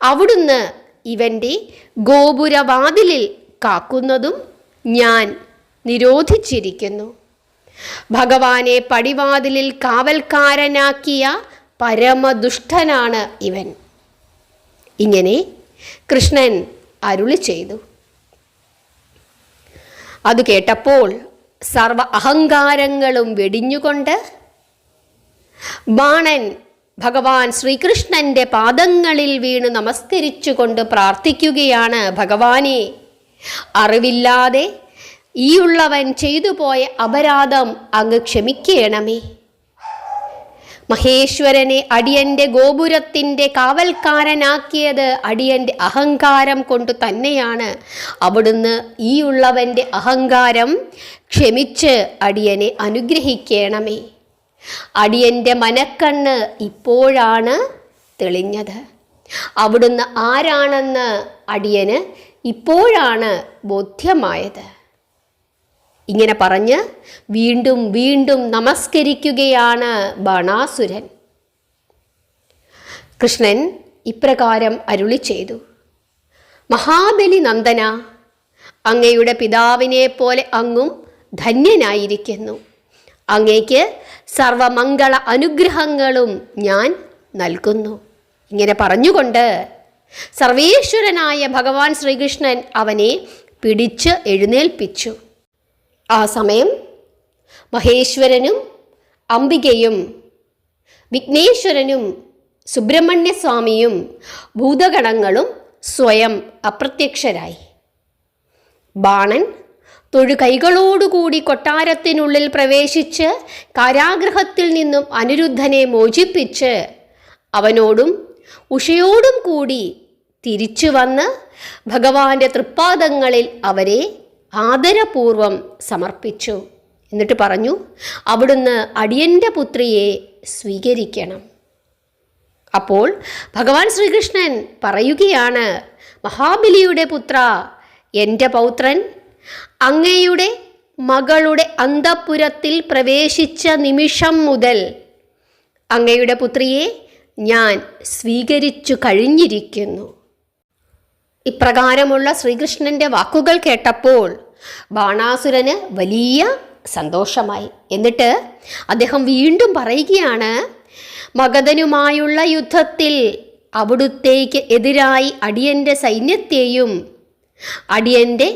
[SPEAKER 1] അവിടുന്ന് ഇവൻ്റെ ഗോപുരവാതിലിൽ കാക്കുന്നതും ഞാൻ നിരോധിച്ചിരിക്കുന്നു. ഭഗവാനെ പടിവാതിലിൽ കാവൽക്കാരനാക്കിയ പരമദുഷ്ടനാണ് ഇവൻ. ഇങ്ങനെ കൃഷ്ണൻ അരുളി ചെയ്തു. അത് കേട്ടപ്പോൾ സർവ അഹങ്കാരങ്ങളും വെടിഞ്ഞുകൊണ്ട് ബാണൻ ഭഗവാൻ ശ്രീകൃഷ്ണൻ്റെ പാദങ്ങളിൽ വീണ് നമസ്കരിച്ചുകൊണ്ട് പ്രാർത്ഥിക്കുകയാണ്: ഭഗവാനെ, അറിവില്ലാതെ ഈ ഉള്ളവൻ ചെയ്തു പോയ അപരാധം അങ്ങ് ക്ഷമിക്കണമേ. മഹേശ്വരനെ അടിയൻ്റെ ഗോപുരത്തിൻ്റെ കാവൽക്കാരനാക്കിയത് അടിയൻ്റെ അഹങ്കാരം കൊണ്ട് തന്നെയാണ്. അവിടുന്ന് ഈ ഉള്ളവൻ്റെ അഹങ്കാരം ക്ഷമിച്ച് അടിയനെ അനുഗ്രഹിക്കണമേ. അടിയൻ്റെ മനക്കണ്ണ് ഇപ്പോഴാണ് തെളിഞ്ഞത്. അവിടുന്ന് ആരാണെന്ന് അടിയന് ഇപ്പോഴാണ് ബോധ്യമായത്. ഇങ്ങനെ പറഞ്ഞ് വീണ്ടും വീണ്ടും നമസ്കരിക്കുകയാണ് ബാണാസുരൻ. കൃഷ്ണൻ ഇപ്രകാരം അരുളി ചെയ്തു: മഹാബലി നന്ദന, അങ്ങയുടെ പിതാവിനെ പോലെ അങ്ങും ധന്യനായിരിക്കുന്നു. അങ്ങയ്ക്ക് സർവമംഗള അനുഗ്രഹങ്ങളും ഞാൻ നൽകുന്നു. ഇങ്ങനെ പറഞ്ഞുകൊണ്ട് സർവേശ്വരനായ ഭഗവാൻ ശ്രീകൃഷ്ണൻ അവനെ പിടിച്ച് എഴുന്നേൽപ്പിച്ചു. ആ സമയം മഹേശ്വരനും അംബികയും വിഘ്നേശ്വരനും സുബ്രഹ്മണ്യസ്വാമിയും ഭൂതഗണങ്ങളും സ്വയം അപ്രത്യക്ഷരായി. ബാണൻ തൊഴുകൈകളോടുകൂടി കൊട്ടാരത്തിനുള്ളിൽ പ്രവേശിച്ച് കാരാഗൃഹത്തിൽ നിന്നും അനിരുദ്ധനെ മോചിപ്പിച്ച് അവനോടും ഉഷയോടും കൂടി തിരിച്ചു വന്ന് ഭഗവാന്റെ തൃപ്പാദങ്ങളിൽ അവരെ ആദരപൂർവം സമർപ്പിച്ചു. എന്നിട്ട് പറഞ്ഞു: അവിടുന്ന് അടിയൻ്റെ പുത്രിയെ സ്വീകരിക്കണം. അപ്പോൾ ഭഗവാൻ ശ്രീകൃഷ്ണൻ പറയുകയാണ്: മഹാബലിയുടെ പുത്ര, എൻ്റെ പൗത്രൻ, അങ്ങയുടെ മകളുടെ അന്തഃപുരത്തിൽ പ്രവേശിച്ച നിമിഷം മുതൽ അങ്ങയുടെ പുത്രിയെ ഞാൻ സ്വീകരിച്ചു കഴിഞ്ഞിരിക്കുന്നു. ഇപ്രകാരമുള്ള ശ്രീകൃഷ്ണൻ്റെ വാക്കുകൾ കേട്ടപ്പോൾ ബാണാസുരന് വലിയ സന്തോഷമായി. എന്നിട്ട് അദ്ദേഹം വീണ്ടും പറയുകയാണ്: മഗധനുമായുള്ള യുദ്ധത്തിൽ അവിടുത്തേക്ക് എതിരായി അടിയൻ്റെ സൈന്യത്തെയും അടിയൻ്റെ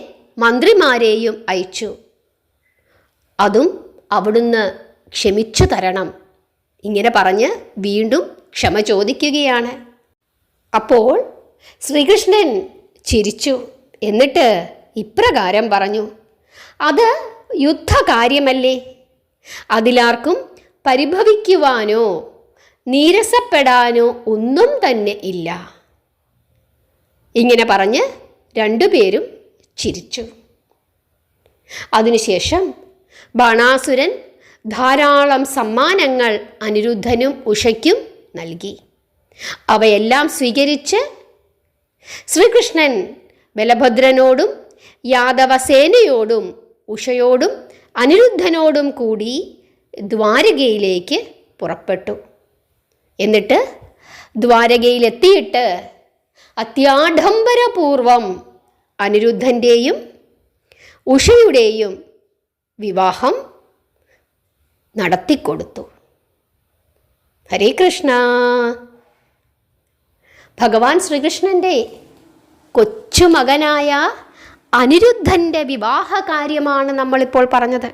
[SPEAKER 1] മന്ത്രിമാരെയും അയച്ചു. അതും അവിടുന്ന് ക്ഷമിച്ചു തരണം. ഇങ്ങനെ പറഞ്ഞ് വീണ്ടും ക്ഷമ ചോദിക്കുകയാണ്. അപ്പോൾ ശ്രീകൃഷ്ണൻ ചിരിച്ചു. എന്നിട്ട് ഇപ്രകാരം പറഞ്ഞു: അത് യുദ്ധകാര്യമല്ലേ, അതിലാർക്കും പരിഭവിക്കുവാനോ നീരസപ്പെടാനോ ഒന്നും തന്നെ ഇല്ല. ഇങ്ങനെ പറഞ്ഞ് രണ്ടുപേരും ചിരിച്ചു. അതിനുശേഷം ബാണാസുരൻ ധാരാളം സമ്മാനങ്ങൾ അനിരുദ്ധനും ഉഷയ്ക്കും നൽകി. അവയെല്ലാം സ്വീകരിച്ച് ശ്രീകൃഷ്ണൻ ബലഭദ്രനോടും യാദവസേനയോടും ഉഷയോടും അനിരുദ്ധനോടും കൂടി ദ്വാരകയിലേക്ക് പുറപ്പെട്ടു. എന്നിട്ട് ദ്വാരകയിലെത്തിയിട്ട് അത്യാഡംബരപൂർവം അനിരുദ്ധൻ്റെയും ഉഷയുടെയും വിവാഹം നടത്തിക്കൊടുത്തു. ഹരേ കൃഷ്ണ. ഭഗവാൻ ശ്രീകൃഷ്ണൻ്റെ കൊച്ചുമകനായ അനിരുദ്ധൻ്റെ വിവാഹ കാര്യമാണ് നമ്മളിപ്പോൾ പറഞ്ഞത്.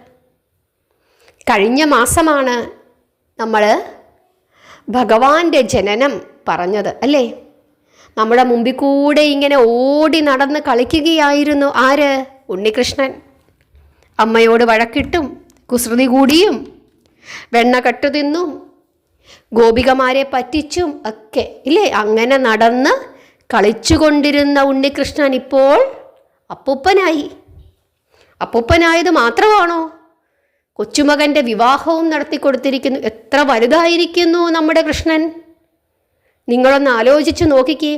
[SPEAKER 1] കഴിഞ്ഞ മാസമാണ് നമ്മൾ ഭഗവാന്റെ ജനനം പറഞ്ഞത് അല്ലേ? നമ്മുടെ മുമ്പിൽ കൂടെ ഇങ്ങനെ ഓടി നടന്ന് കളിക്കുകയായിരുന്നു ആര്? ഉണ്ണികൃഷ്ണൻ. അമ്മയോട് വഴക്കിട്ടും കുസൃതി കൂടിയും വെണ്ണ കട്ടു തിന്നും ഗോപികമാരെ പറ്റിച്ചും ഒക്കെ ഇല്ലേ, അങ്ങനെ നടന്ന് കളിച്ചുകൊണ്ടിരുന്ന ഉണ്ണികൃഷ്ണൻ ഇപ്പോൾ അപ്പൂപ്പനായി. അപ്പൂപ്പനായത് മാത്രമാണോ, കൊച്ചുമകൻ്റെ വിവാഹവും നടത്തിക്കൊടുത്തിരിക്കുന്നു. എത്ര വലുതായിരിക്കുന്നു നമ്മുടെ കൃഷ്ണൻ! നിങ്ങളൊന്ന് ആലോചിച്ച് നോക്കിക്കേ.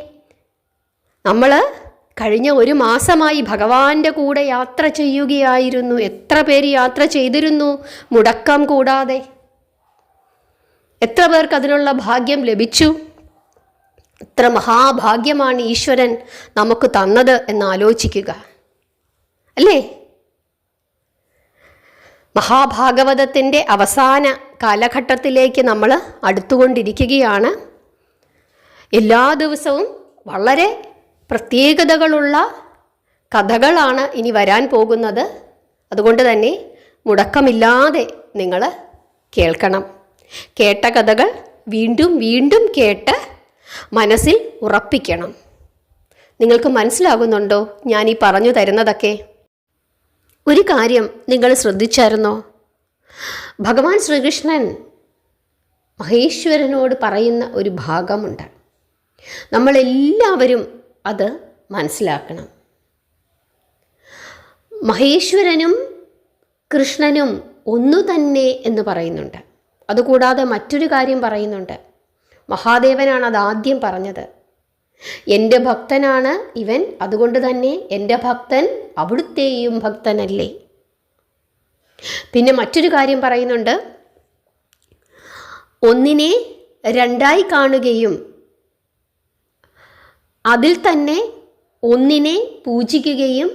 [SPEAKER 1] നമ്മൾ കഴിഞ്ഞ ഒരു മാസമായി ഭഗവാന്റെ കൂടെ യാത്ര ചെയ്യുകയായിരുന്നു. എത്ര പേര് യാത്ര ചെയ്തിരുന്നു മുടക്കം കൂടാതെ? എത്ര പേർക്ക് അതിനുള്ള ഭാഗ്യം ലഭിച്ചു? എത്ര മഹാഭാഗ്യമാണ് ഈശ്വരൻ നമുക്ക് തന്നത് എന്ന് ആലോചിക്കുക അല്ലേ? മഹാഭാഗവതത്തിൻ്റെ അവസാന കാലഘട്ടത്തിലേക്ക് നമ്മൾ അടുത്തുകൊണ്ടിരിക്കുകയാണ്. എല്ലാ ദിവസവും വളരെ പ്രത്യേകതകളുള്ള കഥകളാണ് ഇനി വരാൻ പോകുന്നത്. അതുകൊണ്ട് തന്നെ മുടക്കമില്ലാതെ നിങ്ങൾ കേൾക്കണം. കേട്ട കഥകൾ വീണ്ടും വീണ്ടും കേട്ട് മനസ്സിൽ ഉറപ്പിക്കണം. നിങ്ങൾക്ക് മനസ്സിലാകുന്നുണ്ടോ ഞാൻ ഈ പറഞ്ഞു തരുന്നതൊക്കെ? ഒരു കാര്യം നിങ്ങൾ ശ്രദ്ധിച്ചായിരുന്നോ? ഭഗവാൻ ശ്രീകൃഷ്ണൻ മഹേശ്വരനോട് പറയുന്ന ഒരു ഭാഗമുണ്ട്. നമ്മളെല്ലാവരും അത് മനസ്സിലാക്കണം. മഹേശ്വരനും കൃഷ്ണനും ഒന്നു തന്നെ എന്ന് പറയുന്നുണ്ട്. അതുകൂടാതെ മറ്റൊരു കാര്യം പറയുന്നുണ്ട്. മഹാദേവനാണ് അത് ആദ്യം പറഞ്ഞത്. എൻ്റെ ഭക്തനാണ് ഇവൻ, അതുകൊണ്ട് തന്നെ എൻ്റെ ഭക്തൻ അവിടുത്തെയും ഭക്തനല്ലേ. പിന്നെ മറ്റൊരു കാര്യം പറയുന്നുണ്ട്. ഒന്നിനെ രണ്ടായി കാണുകയും അതിൽ തന്നെ ഒന്നിനെ പൂജിക്കുകയും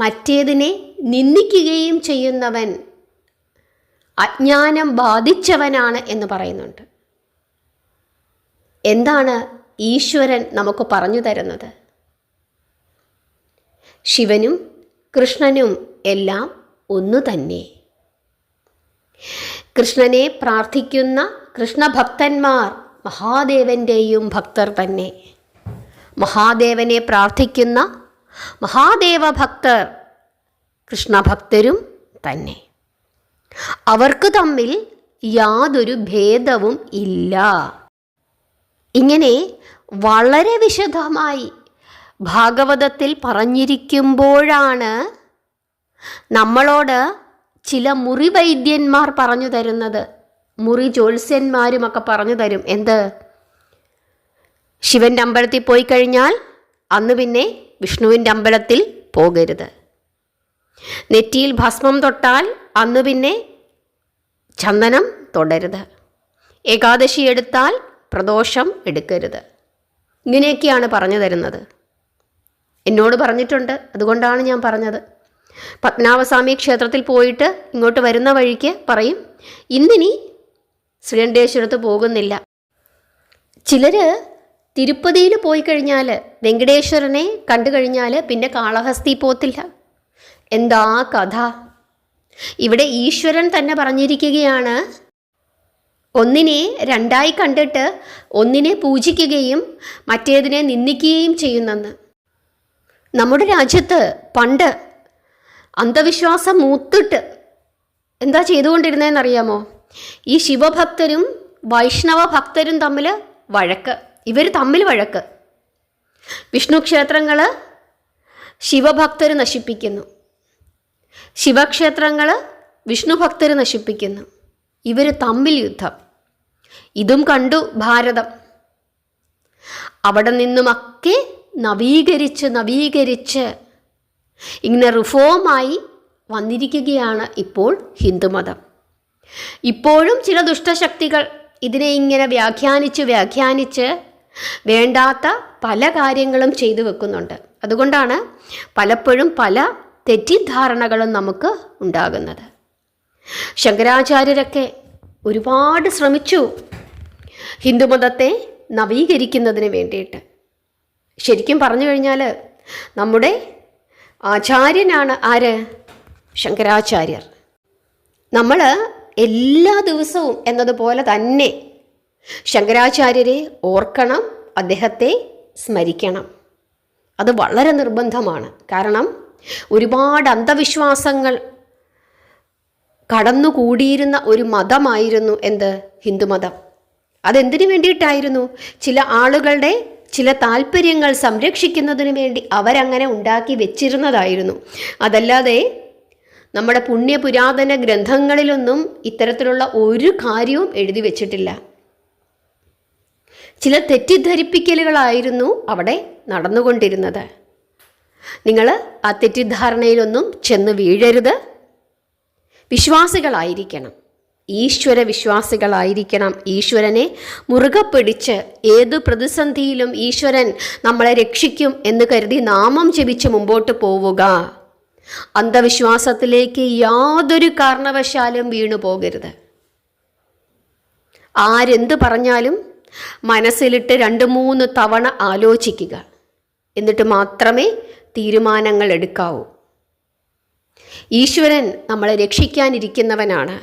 [SPEAKER 1] മറ്റേതിനെ നിന്ദിക്കുകയും ചെയ്യുന്നവൻ അജ്ഞാനം ബാധിച്ചവനാണ് എന്ന് പറയുന്നുണ്ട്. എന്താണ് ഈശ്വരൻ നമുക്ക് പറഞ്ഞു തരുന്നത്? ശിവനും കൃഷ്ണനും എല്ലാം ഒന്നു തന്നെ. കൃഷ്ണനെ പ്രാർത്ഥിക്കുന്ന കൃഷ്ണഭക്തന്മാർ മഹാദേവൻ്റെയും ഭക്തർ തന്നെ. മഹാദേവനെ പ്രാർത്ഥിക്കുന്ന മഹാദേവ ഭക്തർ കൃഷ്ണഭക്തരും തന്നെ. അവർക്ക് തമ്മിൽ യാതൊരു ഭേദവും ഇല്ല. ഇങ്ങനെ വളരെ വിശദമായി ഭാഗവതത്തിൽ പറഞ്ഞിരിക്കുമ്പോഴാണ് നമ്മളോട് ചില മുറി വൈദ്യന്മാർ പറഞ്ഞു തരുന്നത്. മുറി ജ്യോത്സ്യന്മാരുമൊക്കെ പറഞ്ഞു തരും. എന്ത്? ശിവൻ്റെ അമ്പലത്തിൽ പോയി കഴിഞ്ഞാൽ അന്ന് പിന്നെ വിഷ്ണുവിൻ്റെ അമ്പലത്തിൽ പോകരുത്. നെറ്റിയിൽ ഭസ്മം തൊട്ടാൽ അന്ന് പിന്നെ ചന്ദനം തൊടരുത്. ഏകാദശി എടുത്താൽ പ്രദോഷം എടുക്കരുത്. ഇങ്ങനെയൊക്കെയാണ് പറഞ്ഞു തരുന്നത്. എന്നോട് പറഞ്ഞിട്ടുണ്ട്, അതുകൊണ്ടാണ് ഞാൻ പറഞ്ഞത്. പത്മനാഭസ്വാമി ക്ഷേത്രത്തിൽ പോയിട്ട് ഇങ്ങോട്ട് വരുന്ന വഴിക്ക് പറയും, ഇന്നിനി ശ്രീകണ്ഠേശ്വരത്ത് പോകുന്നില്ല. ചിലർ തിരുപ്പതിയിൽ പോയി കഴിഞ്ഞാൽ വെങ്കടേശ്വരനെ കണ്ടു കഴിഞ്ഞാൽ പിന്നെ കാളഹസ്തി പോത്തില്ല. എന്താ കഥ? ഇവിടെ ഈശ്വരൻ തന്നെ പറഞ്ഞിരിക്കുകയാണ്, ഒന്നിനെ രണ്ടായി കണ്ടിട്ട് ഒന്നിനെ പൂജിക്കുകയും മറ്റേതിനെ നിന്ദിക്കുകയും ചെയ്യുന്നെന്ന്. നമ്മുടെ രാജ്യത്ത് പണ്ട് അന്ധവിശ്വാസം മൂത്തിട്ട് എന്താ ചെയ്തുകൊണ്ടിരുന്നതെന്നറിയാമോ? ഈ ശിവഭക്തരും വൈഷ്ണവ ഭക്തരും തമ്മിൽ വഴക്ക്. ഇവർ തമ്മിൽ വഴക്ക്. വിഷ്ണു ക്ഷേത്രങ്ങൾ ശിവഭക്തർ നശിപ്പിക്കുന്നു, ശിവക്ഷേത്രങ്ങൾ വിഷ്ണു ഭക്തർ നശിപ്പിക്കുന്നു. ഇവർ തമ്മിൽ യുദ്ധം. ഇതും കണ്ടു ഭാരതം. അവിടെ നിന്നുമൊക്കെ നവീകരിച്ച് ഇങ്ങനെ റിഫോമായി വന്നിരിക്കുകയാണ് ഇപ്പോൾ ഹിന്ദുമതം. ഇപ്പോഴും ചില ദുഷ്ടശക്തികൾ ഇതിനെ ഇങ്ങനെ വ്യാഖ്യാനിച്ച് വേണ്ടാത്ത പല കാര്യങ്ങളും ചെയ്തു വെക്കുന്നുണ്ട്. അതുകൊണ്ടാണ് പലപ്പോഴും പല തെറ്റിദ്ധാരണകളും നമുക്ക് ഉണ്ടാകുന്നത്. ശങ്കരാചാര്യരൊക്കെ ഒരുപാട് ശ്രമിച്ചു ഹിന്ദുമതത്തെ നവീകരിക്കുന്നതിന് വേണ്ടിയിട്ട്. ശരിക്കും പറഞ്ഞു കഴിഞ്ഞാൽ നമ്മുടെ ആചാര്യനാണ് ആര്? ശങ്കരാചാര്യർ. നമ്മൾ എല്ലാ ദിവസവും എന്നതുപോലെ തന്നെ ശങ്കരാചാര്യരെ ഓർക്കണം, അദ്ദേഹത്തെ സ്മരിക്കണം. അത് വളരെ നിർബന്ധമാണ്. കാരണം ഒരുപാട് അന്ധവിശ്വാസങ്ങൾ കടന്നുകൂടിയിരുന്ന ഒരു മതമായിരുന്നു എന്ത്? ഹിന്ദുമതം. അതെന്തിനു വേണ്ടിയിട്ടായിരുന്നു? ചില ആളുകളുടെ ചില താല്പര്യങ്ങൾ സംരക്ഷിക്കുന്നതിന് വേണ്ടി അവരങ്ങനെ ഉണ്ടാക്കി വെച്ചിരുന്നതായിരുന്നു. അതല്ലാതെ നമ്മുടെ പുണ്യപുരാതന ഗ്രന്ഥങ്ങളിലൊന്നും ഇത്തരത്തിലുള്ള ഒരു കാര്യവും എഴുതി വച്ചിട്ടില്ല. ചില തെറ്റിദ്ധരിപ്പിക്കലുകളായിരുന്നു അവിടെ നടന്നുകൊണ്ടിരുന്നത്. നിങ്ങൾ ആ തെറ്റിദ്ധാരണയിലൊന്നും ചെന്ന് വീഴരുത്. വിശ്വാസികളായിരിക്കണം, ഈശ്വര വിശ്വാസികളായിരിക്കണം. ഈശ്വരനെ മുറുകെ പിടിച്ച് ഏതു പ്രതിസന്ധിയിലും ഈശ്വരൻ നമ്മളെ രക്ഷിക്കും എന്ന് കരുതി നാമം ജപിച്ച് മുമ്പോട്ട് പോവുക. അന്ധവിശ്വാസത്തിലേക്ക് യാതൊരു കാരണവശാലും വീണു പോകരുത്. ആരെന്ത് പറഞ്ഞാലും മനസ്സിലിട്ട് 2-3 തവണ ആലോചിക്കുക. എന്നിട്ട് മാത്രമേ തീരുമാനങ്ങൾ എടുക്കാവൂ. ഈശ്വരൻ നമ്മളെ രക്ഷിക്കാനിരിക്കുന്നവനാണ്,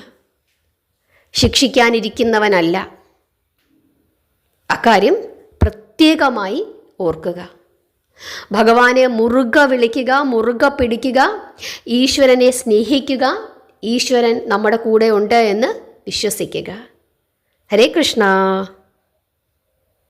[SPEAKER 1] ശിക്ഷിക്കാനിരിക്കുന്നവനല്ല. അക്കാര്യം പ്രത്യേകമായി ഓർക്കുക. ഭഗവാനെ മുറുകെ വിളിക്കുക, മുറുകെ പിടിക്കുക, ഈശ്വരനെ സ്നേഹിക്കുക. ഈശ്വരൻ നമ്മുടെ കൂടെ ഉണ്ട് എന്ന് വിശ്വസിക്കുക. ഹരേ കൃഷ്ണ.